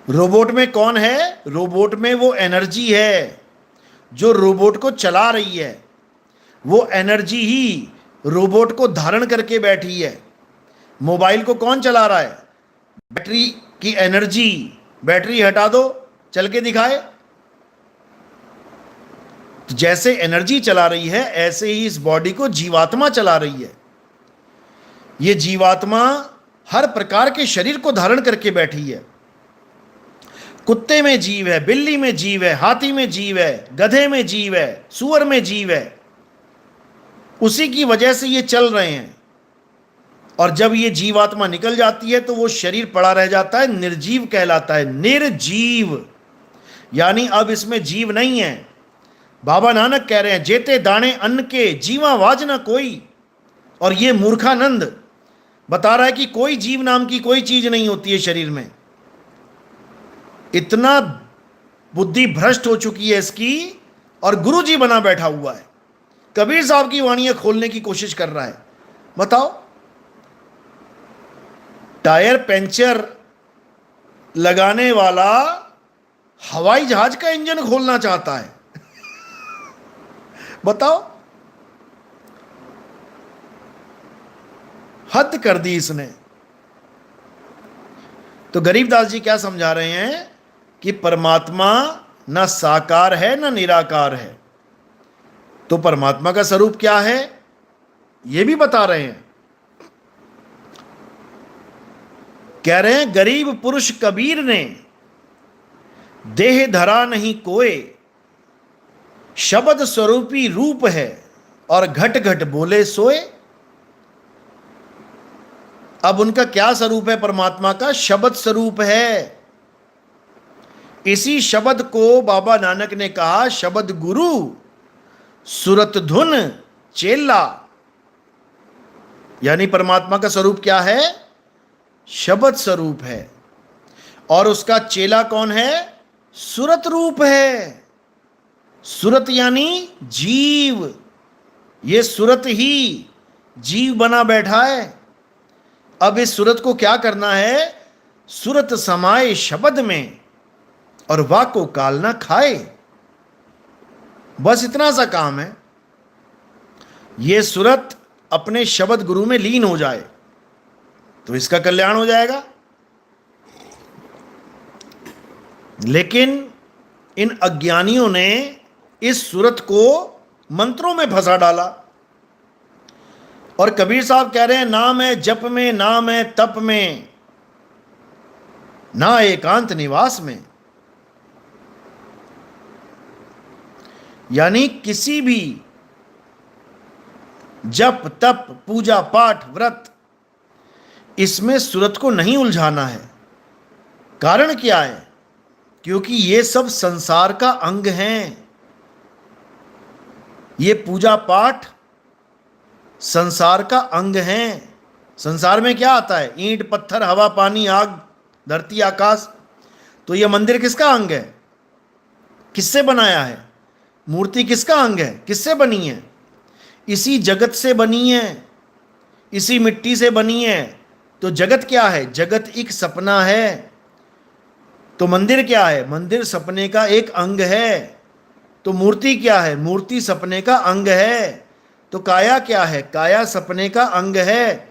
रोबोट में कौन है? रोबोट में वो एनर्जी है जो रोबोट को चला रही है। वो एनर्जी ही रोबोट को धारण करके बैठी है। मोबाइल को कौन चला रहा है? बैटरी की एनर्जी। बैटरी हटा दो, चल के दिखाए। तो जैसे एनर्जी चला रही है, ऐसे ही इस बॉडी को जीवात्मा चला रही है। ये जीवात्मा हर प्रकार के शरीर को धारण करके बैठी है। कुत्ते में जीव है, बिल्ली में जीव है, हाथी में जीव है, गधे में जीव है, सूअर में जीव है। उसी की वजह से ये चल रहे हैं। और जब ये जीवात्मा निकल जाती है तो वो शरीर पड़ा रह जाता है, निर्जीव कहलाता है। निर्जीव यानी अब इसमें जीव नहीं है। बाबा नानक कह रहे हैं, जेते दाने अन्न के जीवा वाज ना कोई। और ये मूर्खानंद बता रहा है कि कोई जीव नाम की कोई चीज नहीं होती है शरीर में। इतना बुद्धि भ्रष्ट हो चुकी है इसकी, और गुरु जी बना बैठा हुआ है, कबीर साहब की वाणियां खोलने की कोशिश कर रहा है। बताओ, टायर पंचर लगाने वाला हवाई जहाज का इंजन खोलना चाहता है। बताओ, हद कर दी इसने। तो गरीबदास जी क्या समझा रहे हैं कि परमात्मा ना साकार है ना निराकार है। तो परमात्मा का स्वरूप क्या है यह भी बता रहे हैं। कह रहे हैं, गरीब पुरुष कबीर ने देह धरा नहीं कोय, शब्द स्वरूपी रूप है और घट घट बोले सोए। अब उनका क्या स्वरूप है? परमात्मा का शब्द स्वरूप है। इसी शब्द को बाबा नानक ने कहा, शब्द गुरु सुरत धुन चेला। यानी परमात्मा का स्वरूप क्या है? शब्द स्वरूप है। और उसका चेला कौन है? सुरत रूप है। सुरत यानी जीव। ये सुरत ही जीव बना बैठा है। अब इस सुरत को क्या करना है? सुरत समाए शब्द में और वाह को काल ना खाए। बस इतना सा काम है। ये सुरत अपने शब्द गुरु में लीन हो जाए तो इसका कल्याण हो जाएगा। लेकिन इन अज्ञानियों ने इस सुरत को मंत्रों में फंसा डाला। और कबीर साहब कह रहे हैं, नाम है जप में, नाम है तप में, ना एकांत निवास में। यानी किसी भी जप तप पूजा पाठ व्रत, इसमें सुरत को नहीं उलझाना है। कारण क्या है? क्योंकि ये सब संसार का अंग हैं। ये पूजा पाठ संसार का अंग हैं। संसार में क्या आता है? ईंट पत्थर हवा पानी आग धरती आकाश। तो ये मंदिर किसका अंग है? किससे बनाया है? मूर्ति किसका अंग है? किससे बनी है? इसी जगत से बनी है, इसी मिट्टी से बनी है। तो जगत क्या है? जगत एक सपना है। तो मंदिर क्या है? मंदिर सपने का एक अंग है। तो मूर्ति क्या है? मूर्ति सपने का अंग है। तो काया क्या है? काया सपने का अंग है।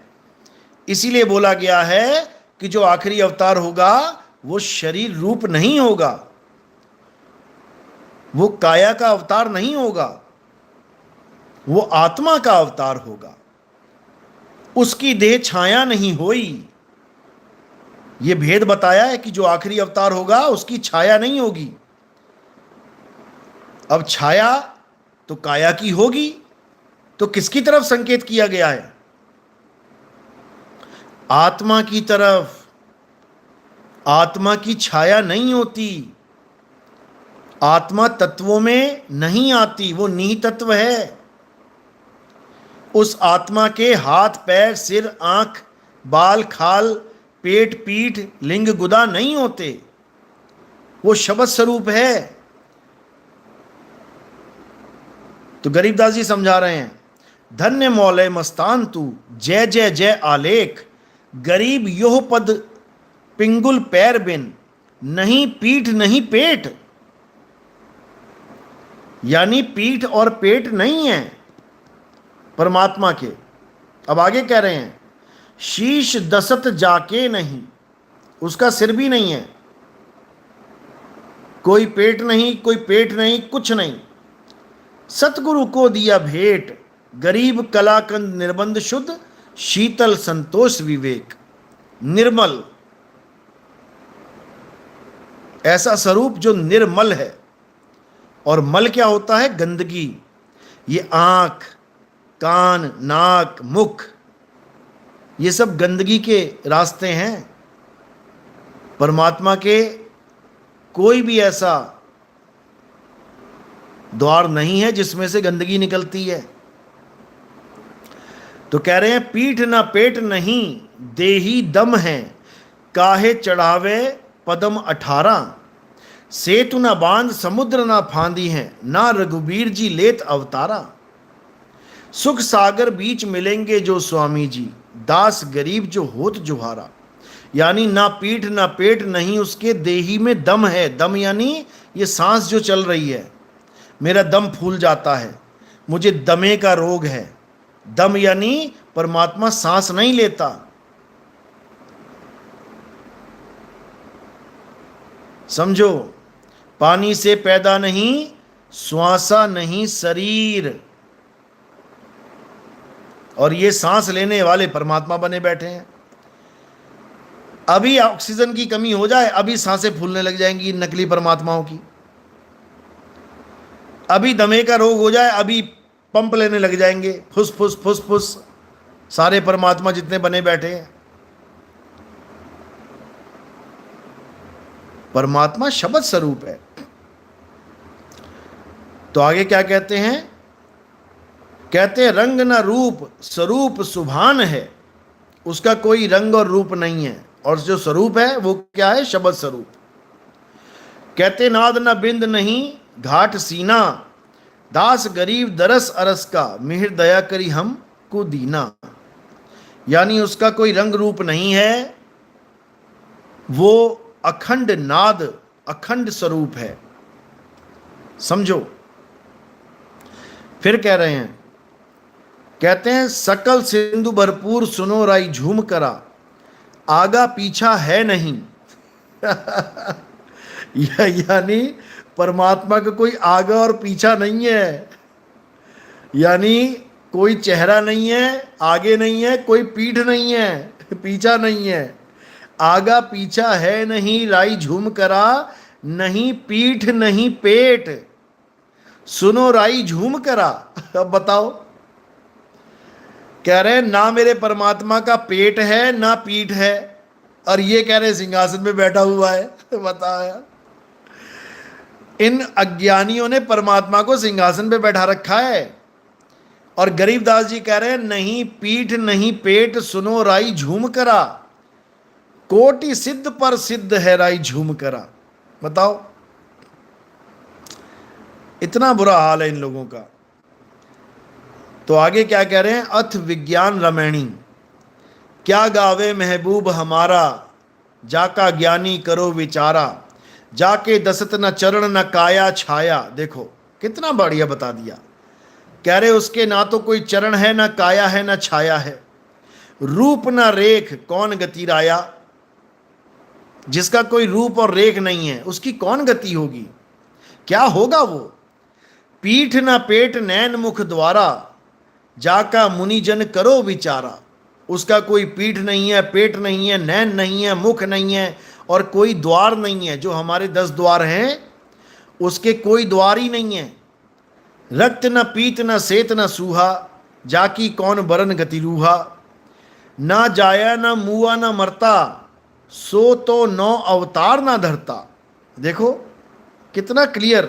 इसीलिए बोला गया है कि जो आखिरी अवतार होगा वो शरीर रूप नहीं होगा, वो काया का अवतार नहीं होगा, वो आत्मा का अवतार होगा। उसकी देह छाया नहीं होई। ये भेद बताया है कि जो आखिरी अवतार होगा उसकी छाया नहीं होगी। अब छाया तो काया की होगी, तो किसकी तरफ संकेत किया गया है? आत्मा की तरफ। आत्मा की छाया नहीं होती, आत्मा तत्वों में नहीं आती, वो निहित तत्व है। उस आत्मा के हाथ पैर सिर आंख बाल खाल पेट पीठ लिंग गुदा नहीं होते, वो शब्द स्वरूप है। तो गरीबदास जी समझा रहे हैं, धन्य मौले मस्तान तू जय जय जय आलेख, गरीब योह पद पिंगुल पैर बिन, नहीं पीठ नहीं पेट। यानी पीठ और पेट नहीं है परमात्मा के। अब आगे कह रहे हैं, शीश दसत जाके नहीं, उसका सिर भी नहीं है, कोई पेट नहीं कोई पेट नहीं कुछ नहीं। सतगुरु को दिया भेंट, गरीब कलाकंद निर्बंध शुद्ध, शीतल संतोष विवेक निर्मल। ऐसा स्वरूप जो निर्मल है। और मल क्या होता है? गंदगी। ये आंख कान नाक मुख, ये सब गंदगी के रास्ते हैं। परमात्मा के कोई भी ऐसा द्वार नहीं है जिसमें से गंदगी निकलती है। तो कह रहे हैं, पीठ ना पेट नहीं देही दम है, काहे चढ़ावे पदम 18। सेतु न बांध समुद्र न फांदी हैं, ना रघुबीर जी लेत अवतारा। सुख सागर बीच मिलेंगे जो स्वामी जी, दास गरीब जो होत जुहारा। यानी ना पीठ ना पेट नहीं उसके देही में दम है। दम यानी ये सांस जो चल रही है, मेरा दम फूल जाता है, मुझे दमे का रोग है। दम यानी परमात्मा सांस नहीं लेता। समझो, पानी से पैदा नहीं, श्वासा नहीं शरीर, और ये सांस लेने वाले परमात्मा बने बैठे हैं। अभी ऑक्सीजन की कमी हो जाए, अभी सांसें फूलने लग जाएंगी नकली परमात्माओं की। अभी दमे का रोग हो जाए, अभी पंप लेने लग जाएंगे, फुस फुस फुस फुस, सारे परमात्मा जितने बने बैठे हैं। परमात्मा शब्द स्वरूप है। तो आगे क्या कहते हैं? कहते हैं रंग न रूप स्वरूप सुभान है, उसका कोई रंग और रूप नहीं है, और जो स्वरूप है वो क्या है? शब्द स्वरूप। कहते नाद न बिंद नहीं घाट सीना, दास गरीब दरस अरस का, मिहिर दया करी हम को दीना। यानी उसका कोई रंग रूप नहीं है, वो अखंड नाद अखंड स्वरूप है। समझो। फिर कह रहे हैं, कहते हैं सकल सिंधु भरपूर सुनो राई झूम करा, आगा पीछा है नहीं। यानी परमात्मा का कोई आगा और पीछा नहीं है। यानी कोई चेहरा नहीं है, आगे नहीं है, कोई पीठ नहीं है, पीछा नहीं है। आगा पीछा है नहीं राई झूम करा, नहीं पीठ नहीं पेट, सुनो राई झूम करा। अब बताओ, कह रहे हैं ना मेरे परमात्मा का पेट है ना पीठ है, और ये कह रहे सिंहासन में बैठा हुआ है। बताओ यार, इन अज्ञानियों ने परमात्मा को सिंहासन पे बैठा रखा है। और गरीबदास जी कह रहे हैं नहीं पीठ नहीं पेट, सुनो राई झूम करा, कोटि सिद्ध पर सिद्ध है राई झूम करा। बताओ, इतना बुरा हाल है इन लोगों का। तो आगे क्या कह रहे हैं? अथ विज्ञान रमैणी, क्या गावे महबूब हमारा, जाका ज्ञानी करो विचारा, जाके दसत न चरण न काया छाया। देखो कितना बढ़िया बता दिया। कह रहे उसके ना तो कोई चरण है, ना काया है, ना छाया है, रूप ना रेख कौन गति राया। जिसका कोई रूप और रेख नहीं है, उसकी कौन गति होगी? क्या होगा वो? पीठ ना पेट नैन मुख द्वारा, जाका मुनिजन करो विचारा। उसका कोई पीठ नहीं है, पेट नहीं है, नैन नहीं है, मुख नहीं है, और कोई द्वार नहीं है। जो हमारे 10 द्वार हैं उसके कोई द्वार ही नहीं है। रक्त न पीत न सेत न सूहा, जाकी कौन बरन गति रूहा। ना जाया न मुआ न मरता, सो तो 9 अवतार ना धरता। देखो कितना क्लियर।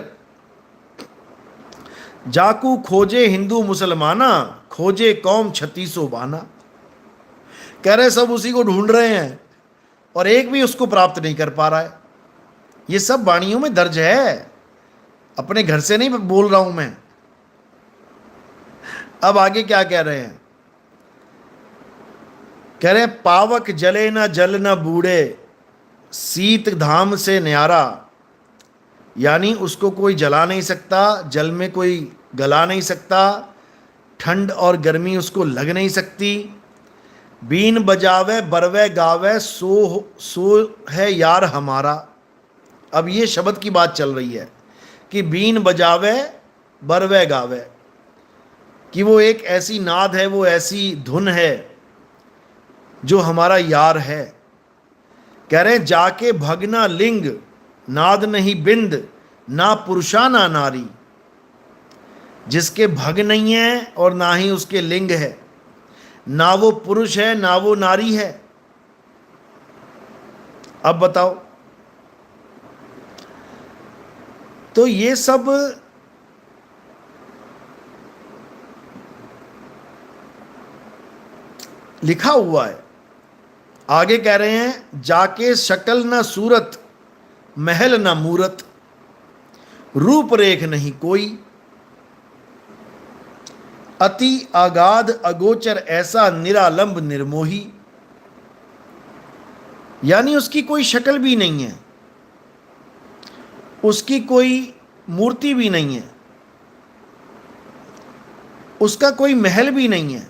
जाकू खोजे हिंदू मुसलमाना, खोजे कौम 36 बाना। कह रहे सब उसी को ढूंढ रहे हैं और एक भी उसको प्राप्त नहीं कर पा रहा है। ये सब वाणियों में दर्ज है, अपने घर से नहीं बोल रहा हूं मैं। अब आगे क्या कह रहे हैं? कह रहे हैं पावक जले न जल न बूढ़े, शीत धाम से न्यारा। यानी उसको कोई जला नहीं सकता, जल में कोई गला नहीं सकता, ठंड और गर्मी उसको लग नहीं सकती। बीन बजावे बरवे गावे, सो है यार हमारा। अब ये शब्द की बात चल रही है कि बीन बजावे बरवे गावे, कि वो एक ऐसी नाद है, वो ऐसी धुन है जो हमारा यार है। कह रहे जाके भगना लिंग, नाद नहीं बिंद, ना पुरुषा ना नारी। जिसके भग नहीं है और ना ही उसके लिंग है, ना वो पुरुष है ना वो नारी है। अब बताओ, तो ये सब लिखा हुआ है। आगे कह रहे हैं जाके शकल न सूरत, महल न मूरत। रूपरेख नहीं कोई, अति आगाध अगोचर ऐसा निरालंब निर्मोही। यानी उसकी कोई शक्ल भी नहीं है, उसकी कोई मूर्ति भी नहीं है, उसका कोई महल भी नहीं है।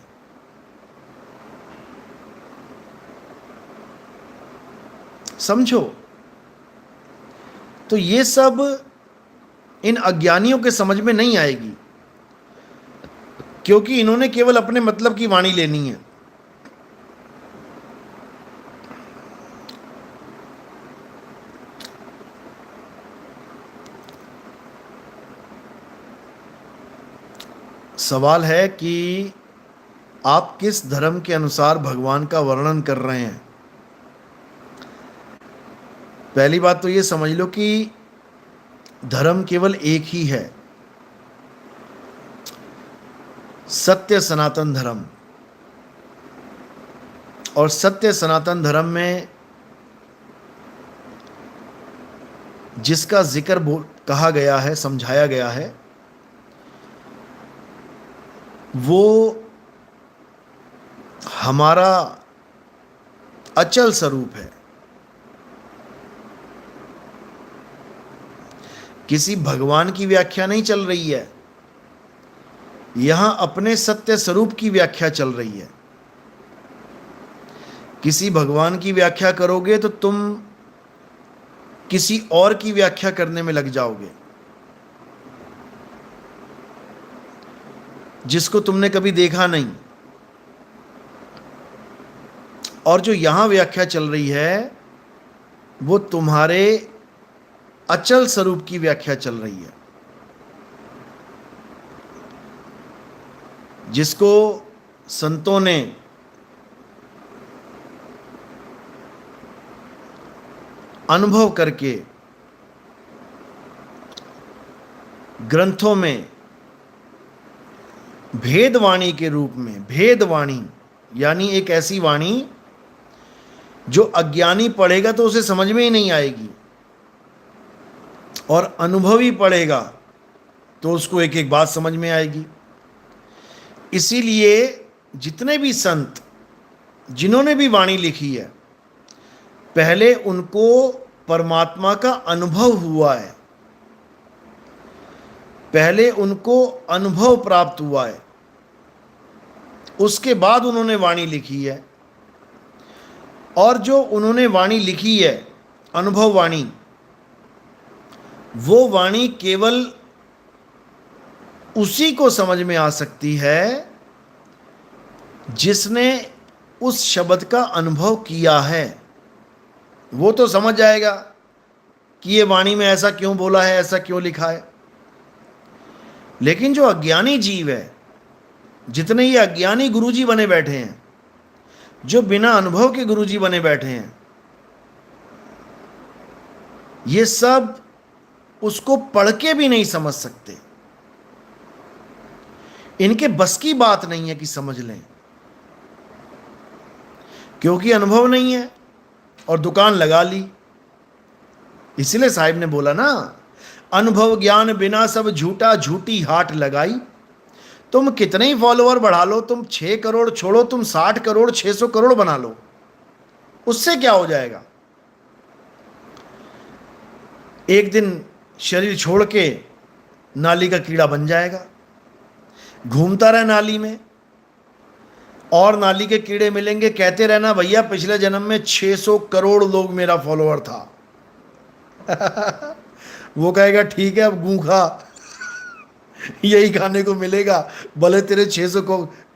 समझो, तो ये सब इन अज्ञानियों के समझ में नहीं आएगी, क्योंकि इन्होंने केवल अपने मतलब की वाणी लेनी है। सवाल है कि आप किस धर्म के अनुसार भगवान का वर्णन कर रहे हैं। पहली बात तो ये समझ लो कि धर्म केवल एक ही है, सत्य सनातन धर्म। और सत्य सनातन धर्म में जिसका जिक्र कहा गया है, समझाया गया है, वो हमारा अचल स्वरूप है। किसी भगवान की व्याख्या नहीं चल रही है, यहां अपने सत्य स्वरूप की व्याख्या चल रही है। किसी भगवान की व्याख्या करोगे तो तुम किसी और की व्याख्या करने में लग जाओगे, जिसको तुमने कभी देखा नहीं। और जो यहां व्याख्या चल रही है वो तुम्हारे अचल स्वरूप की व्याख्या चल रही है, जिसको संतों ने अनुभव करके ग्रंथों में भेदवाणी के रूप में, भेदवाणी यानी एक ऐसी वाणी जो अज्ञानी पढ़ेगा तो उसे समझ में ही नहीं आएगी, और अनुभवी पढ़ेगा तो उसको एक एक बात समझ में आएगी। इसीलिए जितने भी संत, जिन्होंने भी वाणी लिखी है, पहले उनको परमात्मा का अनुभव हुआ है, पहले उनको अनुभव प्राप्त हुआ है, उसके बाद उन्होंने वाणी लिखी है। और जो उन्होंने वाणी लिखी है, अनुभव वाणी, वो वाणी केवल उसी को समझ में आ सकती है जिसने उस शब्द का अनुभव किया है। वो तो समझ जाएगा कि ये वाणी में ऐसा क्यों बोला है, ऐसा क्यों लिखा है। लेकिन जो अज्ञानी जीव है, जितने ये अज्ञानी गुरुजी बने बैठे हैं, जो बिना अनुभव के गुरुजी बने बैठे हैं, ये सब उसको पढ़ के भी नहीं समझ सकते। इनके बस की बात नहीं है कि समझ लें, क्योंकि अनुभव नहीं है और दुकान लगा ली। इसलिए साहिब ने बोला ना, अनुभव ज्ञान बिना सब झूठा, झूठी हाट लगाई। तुम कितने ही फॉलोअर बढ़ा लो, तुम 6 करोड़ छोड़ो, तुम 60 करोड़ 600 करोड़ बना लो, उससे क्या हो जाएगा? एक दिन शरीर छोड़ के नाली का कीड़ा बन जाएगा, घूमता रहे नाली में, और नाली के कीड़े मिलेंगे, कहते रहना भैया पिछले जन्म में 600 करोड़ लोग मेरा फॉलोअर था। वो कहेगा ठीक है, अब गू खा, यही खाने को मिलेगा, भले तेरे 600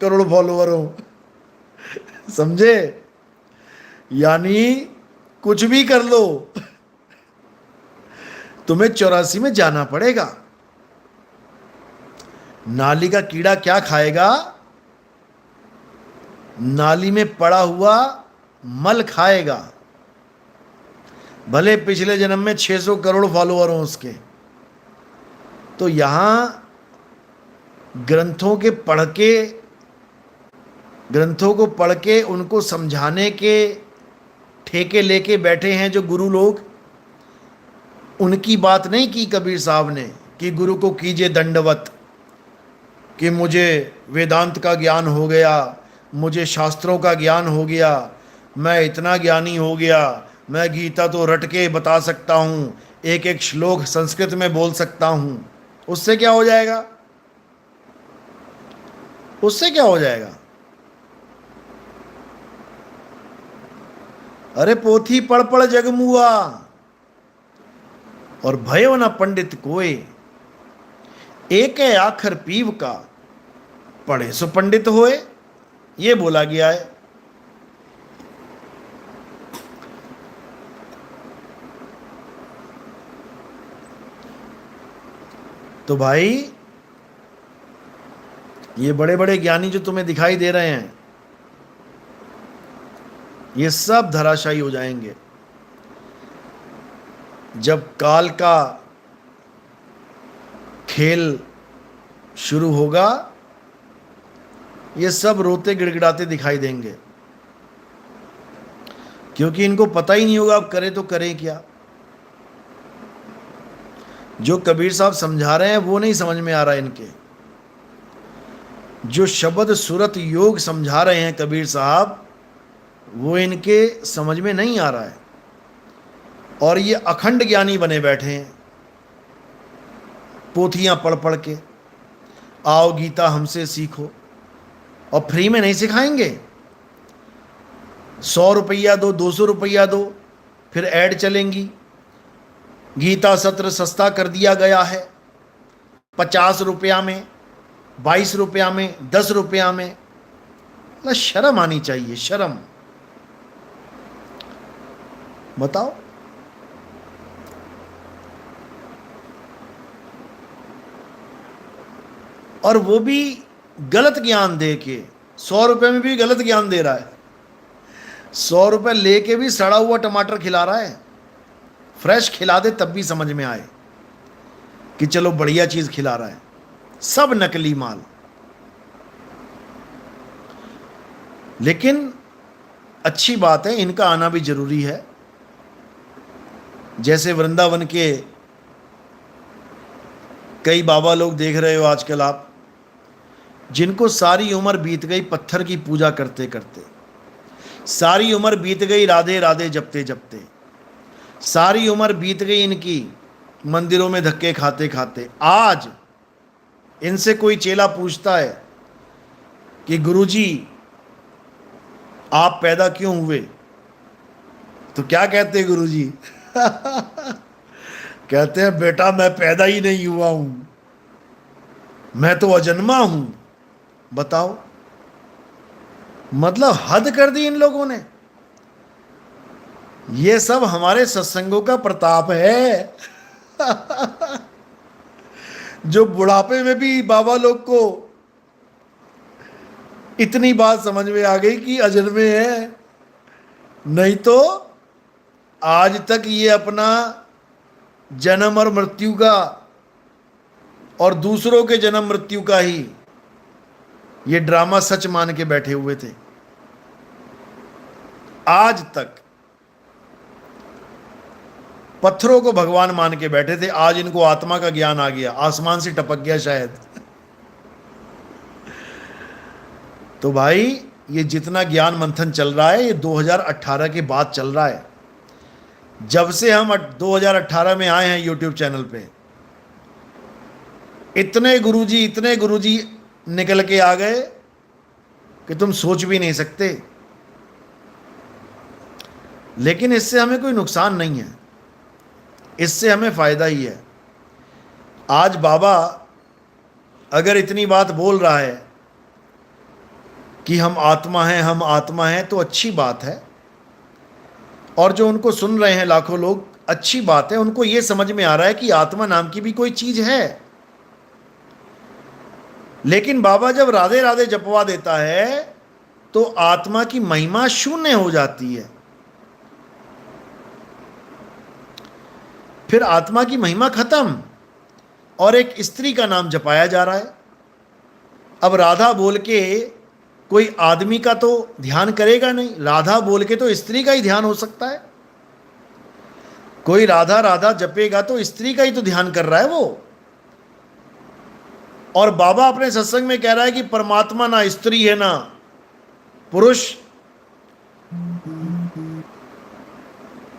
करोड़ फॉलोअर हो। समझे? यानी कुछ भी कर लो, तुम्हें 84 में जाना पड़ेगा। नाली का कीड़ा क्या खाएगा? नाली में पड़ा हुआ मल खाएगा, भले पिछले जन्म में 600 करोड़ फॉलोअर हों उसके। तो यहां ग्रंथों को पढ़ के उनको समझाने के ठेके लेके बैठे हैं जो गुरु लोग, उनकी बात नहीं की कबीर साहब ने कि गुरु को कीजिए दंडवत, कि मुझे वेदांत का ज्ञान हो गया, मुझे शास्त्रों का ज्ञान हो गया, मैं इतना ज्ञानी हो गया, मैं गीता तो रट के बता सकता हूँ, एक एक श्लोक संस्कृत में बोल सकता हूँ। उससे क्या हो जाएगा? उससे क्या हो जाएगा? अरे पोथी पढ़ पढ़ जग मुआ, और भयो न पंडित कोय, एक है आखर पीव का, पढ़े सो पंडित होए, ये बोला गया है। तो भाई ये बड़े बड़े ज्ञानी जो तुम्हें दिखाई दे रहे हैं, ये सब धराशायी हो जाएंगे जब काल का खेल शुरू होगा। ये सब रोते गिड़गिड़ाते दिखाई देंगे, क्योंकि इनको पता ही नहीं होगा अब करें तो करें क्या। जो कबीर साहब समझा रहे हैं वो नहीं समझ में आ रहा है इनके। जो शब्द सूरत योग समझा रहे हैं कबीर साहब, वो इनके समझ में नहीं आ रहा है, और ये अखंड ज्ञानी बने बैठे हैं पोथियां पढ़ पढ़ के। आओ गीता हमसे सीखो, और फ्री में नहीं सिखाएंगे। 100 रुपया दो, 200 रुपया दो, फिर ऐड चलेंगी। गीता सत्र सस्ता कर दिया गया है, 50 रुपया में, 22 रुपया में, 10 रुपया में। ना शर्म आनी चाहिए, शर्म। बताओ। और वो भी गलत ज्ञान दे के। 100 रुपए में भी गलत ज्ञान दे रहा है। 100 रुपए लेके भी सड़ा हुआ टमाटर खिला रहा है। फ्रेश खिला दे तब भी समझ में आए कि चलो बढ़िया चीज खिला रहा है। सब नकली माल। लेकिन अच्छी बात है, इनका आना भी जरूरी है। जैसे वृंदावन के कई बाबा लोग देख रहे हो आजकल आप, जिनको सारी उम्र बीत गई पत्थर की पूजा करते करते, सारी उम्र बीत गई राधे राधे जपते जपते, सारी उम्र बीत गई इनकी मंदिरों में धक्के खाते खाते। आज इनसे कोई चेला पूछता है कि गुरुजी आप पैदा क्यों हुए, तो क्या कहते हैं गुरुजी? कहते हैं बेटा मैं पैदा ही नहीं हुआ हूं, मैं तो अजन्मा हूं। बताओ, मतलब हद कर दी इन लोगों ने। ये सब हमारे सत्संगों का प्रताप है। जो बुढ़ापे में भी बाबा लोग को इतनी बात समझ में आ गई कि अजन्मे हैं, नहीं तो आज तक ये अपना जन्म और मृत्यु का और दूसरों के जन्म मृत्यु का ही ये ड्रामा सच मान के बैठे हुए थे। आज तक पत्थरों को भगवान मान के बैठे थे, आज इनको आत्मा का ज्ञान आ गया, आसमान से टपक गया शायद। तो भाई ये जितना ज्ञान मंथन चल रहा है, ये 2018 के बाद चल रहा है। जब से हम 2018 में आए हैं यूट्यूब चैनल पे, इतने गुरुजी निकल के आ गए कि तुम सोच भी नहीं सकते। लेकिन इससे हमें कोई नुकसान नहीं है, इससे हमें फायदा ही है। आज बाबा अगर इतनी बात बोल रहा है कि हम आत्मा हैं, हम आत्मा हैं, तो अच्छी बात है। और जो उनको सुन रहे हैं लाखों लोग, अच्छी बात है, उनको ये समझ में आ रहा है कि आत्मा नाम की भी कोई चीज है। लेकिन बाबा जब राधे राधे जपवा देता है तो आत्मा की महिमा शून्य हो जाती है। फिर आत्मा की महिमा खत्म और एक स्त्री का नाम जपाया जा रहा है। अब राधा बोल के कोई आदमी का तो ध्यान करेगा नहीं, राधा बोल के तो स्त्री का ही ध्यान हो सकता है। कोई राधा राधा जपेगा तो स्त्री का ही तो ध्यान कर रहा है वो। और बाबा अपने सत्संग में कह रहा है कि परमात्मा ना स्त्री है ना पुरुष।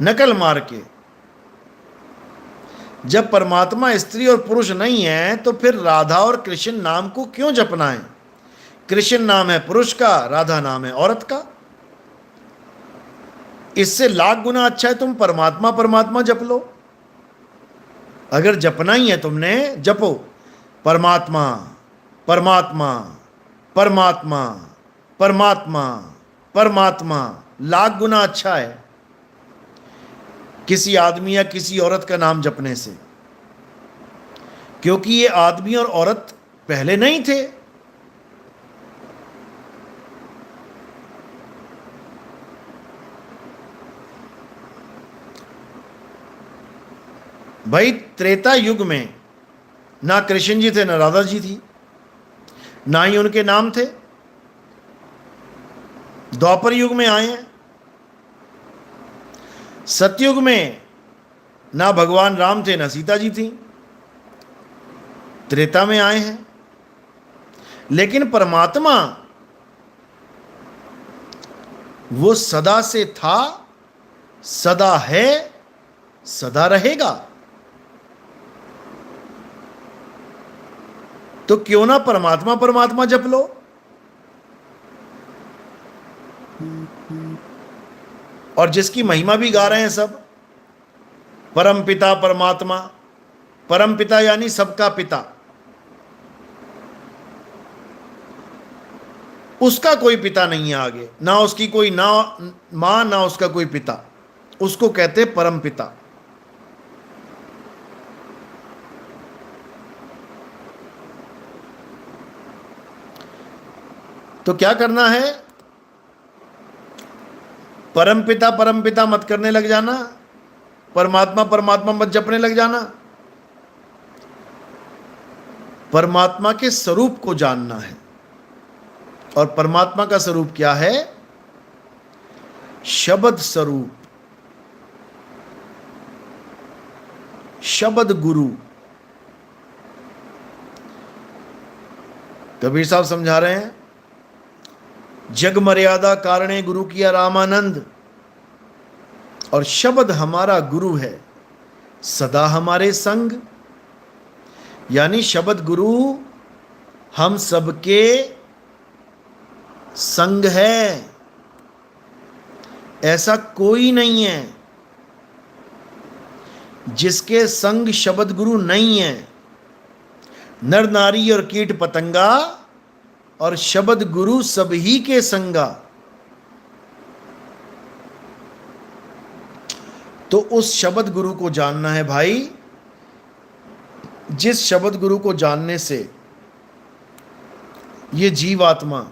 नकल मार के, जब परमात्मा स्त्री और पुरुष नहीं है तो फिर राधा और कृष्ण नाम को क्यों जपना है? कृष्ण नाम है पुरुष का, राधा नाम है औरत का। इससे लाख गुना अच्छा है तुम परमात्मा परमात्मा जप लो। अगर जपना ही है तुमने, जपो परमात्मा परमात्मा परमात्मा परमात्मा परमात्मा। लाख गुना अच्छा है किसी आदमी या किसी औरत का नाम जपने से, क्योंकि ये आदमी और औरत पहले नहीं थे। भाई त्रेता युग में ना कृष्ण जी थे ना राधा जी थी, ना ही उनके नाम थे। द्वापर युग में आए हैं। सतयुग में ना भगवान राम थे ना सीता जी थी, त्रेता में आए हैं। लेकिन परमात्मा वो सदा से था, सदा है, सदा रहेगा। तो क्यों ना परमात्मा परमात्मा जप लो। और जिसकी महिमा भी गा रहे हैं सब, परम पिता परमात्मा। परम पिता यानी सबका पिता, उसका कोई पिता नहीं है आगे, ना उसकी कोई ना मां ना उसका कोई पिता, उसको कहते परम पिता। तो क्या करना है? परम पिता मत करने लग जाना, परमात्मा परमात्मा मत जपने लग जाना। परमात्मा के स्वरूप को जानना है। और परमात्मा का स्वरूप क्या है? शब्द स्वरूप, शब्द गुरु। कबीर साहब समझा रहे हैं, जग मर्यादा कारणे गुरु किया रामानंद। और शब्द हमारा गुरु है, सदा हमारे संग। यानी शब्द गुरु हम सबके संग है, ऐसा कोई नहीं है जिसके संग शब्द गुरु नहीं है। नर नारी और कीट पतंगा और शब्द गुरु सभी के संगा। तो उस शब्द गुरु को जानना है भाई, जिस शब्द गुरु को जानने से ये जीवात्मा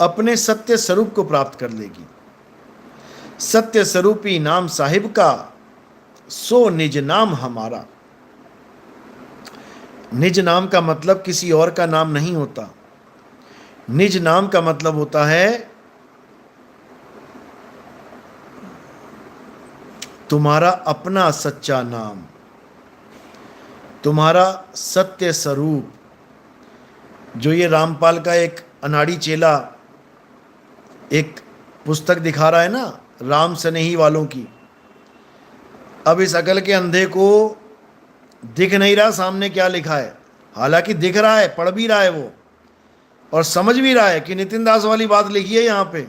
अपने सत्य स्वरूप को प्राप्त कर लेगी। सत्य स्वरूपी नाम साहिब का, सो निज नाम हमारा। निज नाम का मतलब किसी और का नाम नहीं होता। निज नाम का मतलब होता है तुम्हारा अपना सच्चा नाम, तुम्हारा सत्य स्वरूप। जो ये रामपाल का एक अनाड़ी चेला एक पुस्तक दिखा रहा है ना, राम स्नेही वालों की। अब इस अकल के अंधे को दिख नहीं रहा सामने क्या लिखा है, हालांकि दिख रहा है, पढ़ भी रहा है वो, और समझ भी रहा है कि नितिन दास वाली बात लिखी है यहाँ पे।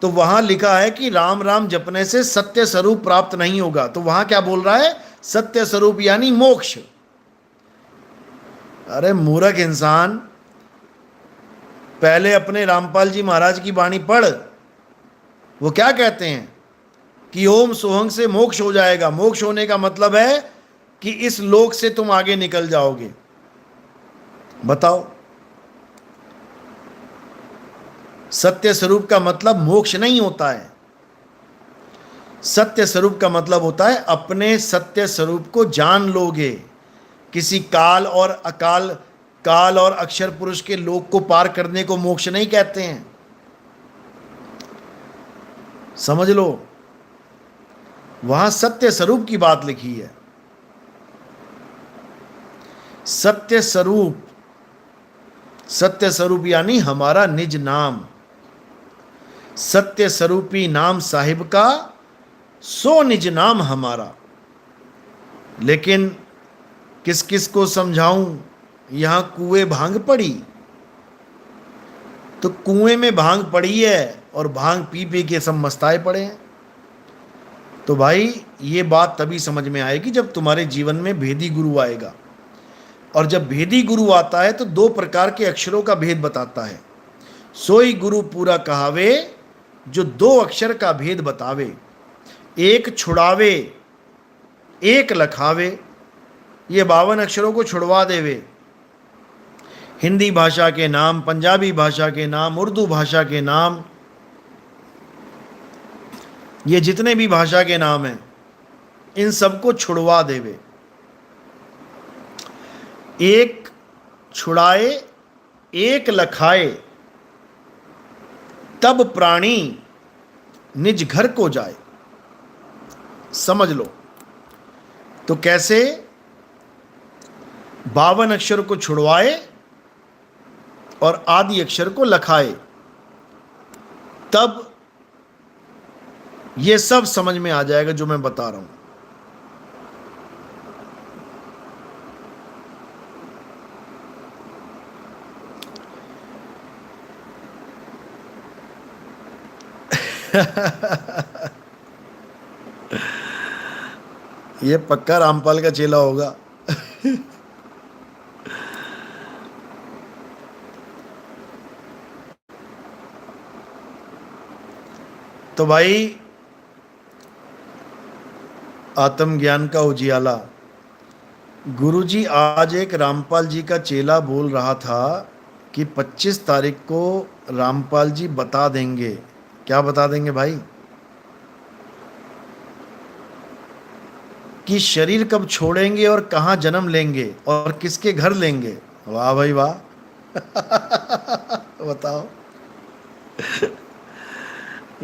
तो वहाँ लिखा है कि राम राम जपने से सत्य स्वरूप प्राप्त नहीं होगा। तो वहाँ क्या बोल रहा है? सत्य स्वरूप यानी मोक्ष। अरे मूर्ख इंसान, पहले अपने रामपाल जी महाराज की वाणी पढ़। वो क्या कहते हैं कि ओम सोहंग से मोक्ष हो जाएगा। मोक्ष होने का मतलब है कि इस लोक से तुम आगे निकल जाओगे। बताओ, सत्य स्वरूप का मतलब मोक्ष नहीं होता है। सत्य स्वरूप का मतलब होता है अपने सत्य स्वरूप को जान लोगे। किसी काल और अकाल, काल और अक्षर पुरुष के लोक को पार करने को मोक्ष नहीं कहते हैं, समझ लो। वहां सत्य स्वरूप की बात लिखी है। सत्य स्वरूप, सत्य स्वरूप यानी हमारा निज नाम। सत्य स्वरूपी नाम साहिब का, सो निज नाम हमारा। लेकिन किस किस को समझाऊं, यहां कुएं भांग पड़ी। तो कुएं में भांग पड़ी है और भांग पी पी के सब मस्ताए पड़े हैं। तो भाई ये बात तभी समझ में आएगी जब तुम्हारे जीवन में भेदी गुरु आएगा। और जब भेदी गुरु आता है तो दो प्रकार के अक्षरों का भेद बताता है। सोई गुरु पूरा कहावे, जो दो अक्षर का भेद बतावे। एक छुड़ावे, एक लखावे। ये 52 अक्षरों को छुड़वा देवे। हिंदी भाषा के नाम, पंजाबी भाषा के नाम, उर्दू भाषा के नाम, ये जितने भी भाषा के नाम हैं, इन सबको छुड़वा देवे। एक छुड़ाए, एक लखाए, तब प्राणी निज घर को जाए। समझ लो। तो कैसे? 52 अक्षर को छुड़वाए और आदि अक्षर को लखाए, तब ये सब समझ में आ जाएगा जो मैं बता रहा हूं। ये पक्का रामपाल का चेला होगा। तो भाई आत्मज्ञान का उजियाला। गुरुजी आज एक रामपाल जी का चेला बोल रहा था कि 25 तारीख को रामपाल जी बता देंगे। क्या बता देंगे भाई? कि शरीर कब छोड़ेंगे और कहाँ जन्म लेंगे और किसके घर लेंगे। वाह भाई वाह। बताओ।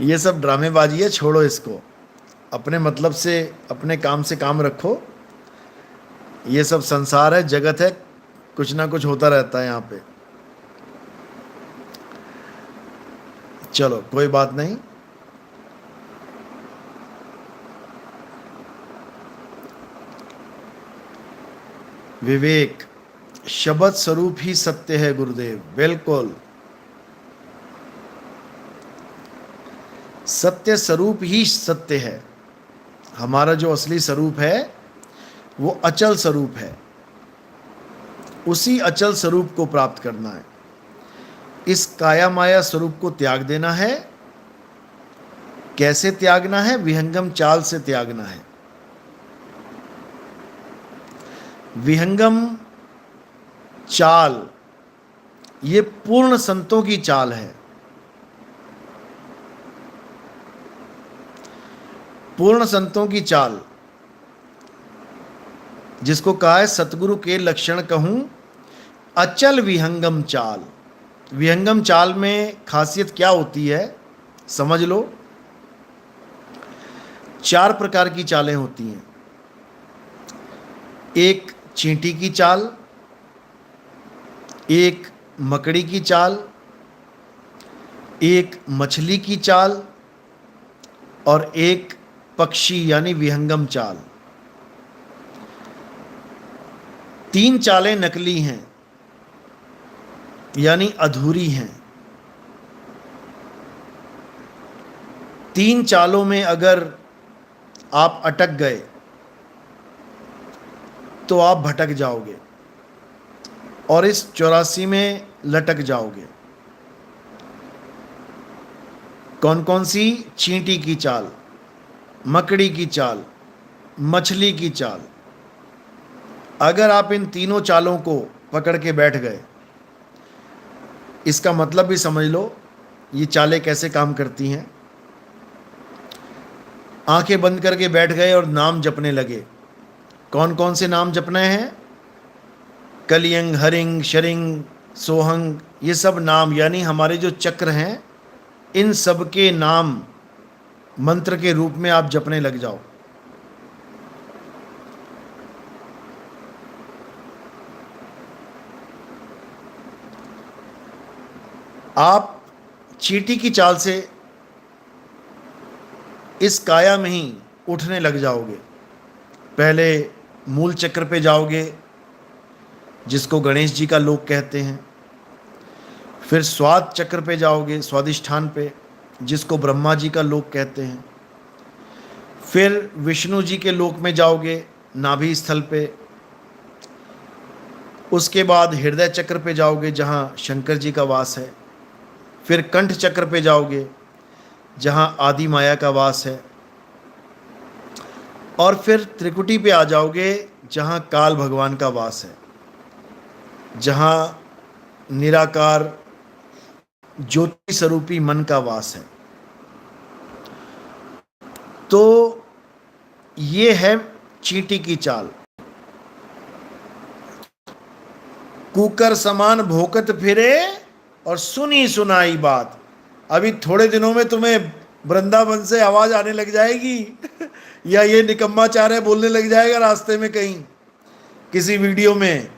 ये सब ड्रामेबाजी है, छोड़ो इसको। अपने मतलब से, अपने काम से काम रखो। ये सब संसार है, जगत है, कुछ ना कुछ होता रहता है यहाँ पे। चलो कोई बात नहीं। विवेक, शब्द स्वरूप ही सत्य है गुरुदेव। बिल्कुल, सत्य स्वरूप ही सत्य है। हमारा जो असली स्वरूप है वो अचल स्वरूप है। उसी अचल स्वरूप को प्राप्त करना है। इस काया माया स्वरूप को त्याग देना है। कैसे त्यागना है? विहंगम चाल से त्यागना है। विहंगम चाल ये पूर्ण संतों की चाल है। पूर्ण संतों की चाल, जिसको कहा है सतगुरु के लक्षण कहूं अचल विहंगम चाल। विहंगम चाल में खासियत क्या होती है समझ लो। 4 प्रकार की चालें होती हैं। एक चींटी की चाल, एक मकड़ी की चाल, एक मछली की चाल और एक पक्षी यानी विहंगम चाल। 3 चालें नकली हैं यानी अधूरी हैं। 3 चालों में अगर आप अटक गए तो आप भटक जाओगे और इस 84 में लटक जाओगे। कौन कौन सी? चींटी की चाल, मकड़ी की चाल, मछली की चाल। अगर आप इन तीनों चालों को पकड़ के बैठ गए, इसका मतलब भी समझ लो ये चालें कैसे काम करती हैं। आंखें बंद करके बैठ गए और नाम जपने लगे। कौन कौन से नाम जपने हैं? कलियंग, हरिंग, शरिंग, सोहंग, ये सब नाम यानी हमारे जो चक्र हैं, इन सब के नाम मंत्र के रूप में आप जपने लग जाओ। आप चींटी की चाल से इस काया में ही उठने लग जाओगे। पहले मूल चक्र पे जाओगे, जिसको गणेश जी का लोक कहते हैं। फिर स्वाद चक्र पे जाओगे, स्वादिष्ठान पे, जिसको ब्रह्मा जी का लोक कहते हैं। फिर विष्णु जी के लोक में जाओगे, नाभि स्थल पे। उसके बाद हृदय चक्र पे जाओगे, जहाँ शंकर जी का वास है। फिर कंठ चक्र पे जाओगे, जहाँ आदि माया का वास है। और फिर त्रिकुटी पे आ जाओगे, जहाँ काल भगवान का वास है, जहाँ निराकार ज्योति स्वरूपी मन का वास है। तो ये है चींटी की चाल। कुकर समान भोकत फिरे और सुनी सुनाई बात। अभी थोड़े दिनों में तुम्हें वृंदावन से आवाज आने लग जाएगी या ये निकम्माचार्य बोलने लग जाएगा रास्ते में कहीं किसी वीडियो में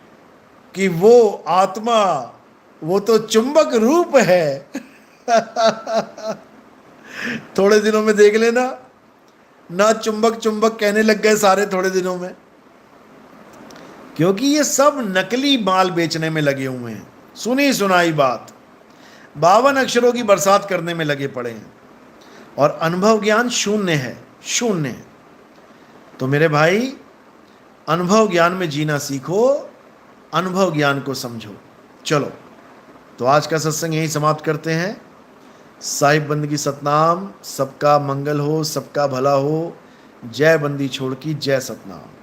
कि वो आत्मा, वो तो चुंबक रूप है थोड़े दिनों में देख लेना ना, चुंबक चुंबक कहने लग गए सारे थोड़े दिनों में, क्योंकि ये सब नकली माल बेचने में लगे हुए हैं। सुनी सुनाई बात, 52 अक्षरों की बरसात करने में लगे पड़े हैं और अनुभव ज्ञान शून्य है, शून्य है। तो मेरे भाई, अनुभव ज्ञान में जीना सीखो, अनुभव ज्ञान को समझो। चलो, तो आज का सत्संग यहीं समाप्त करते हैं। साहिब बंदगी सतनाम। सबका मंगल हो, सबका भला हो। जय बंदी छोड़ की, जय सतनाम।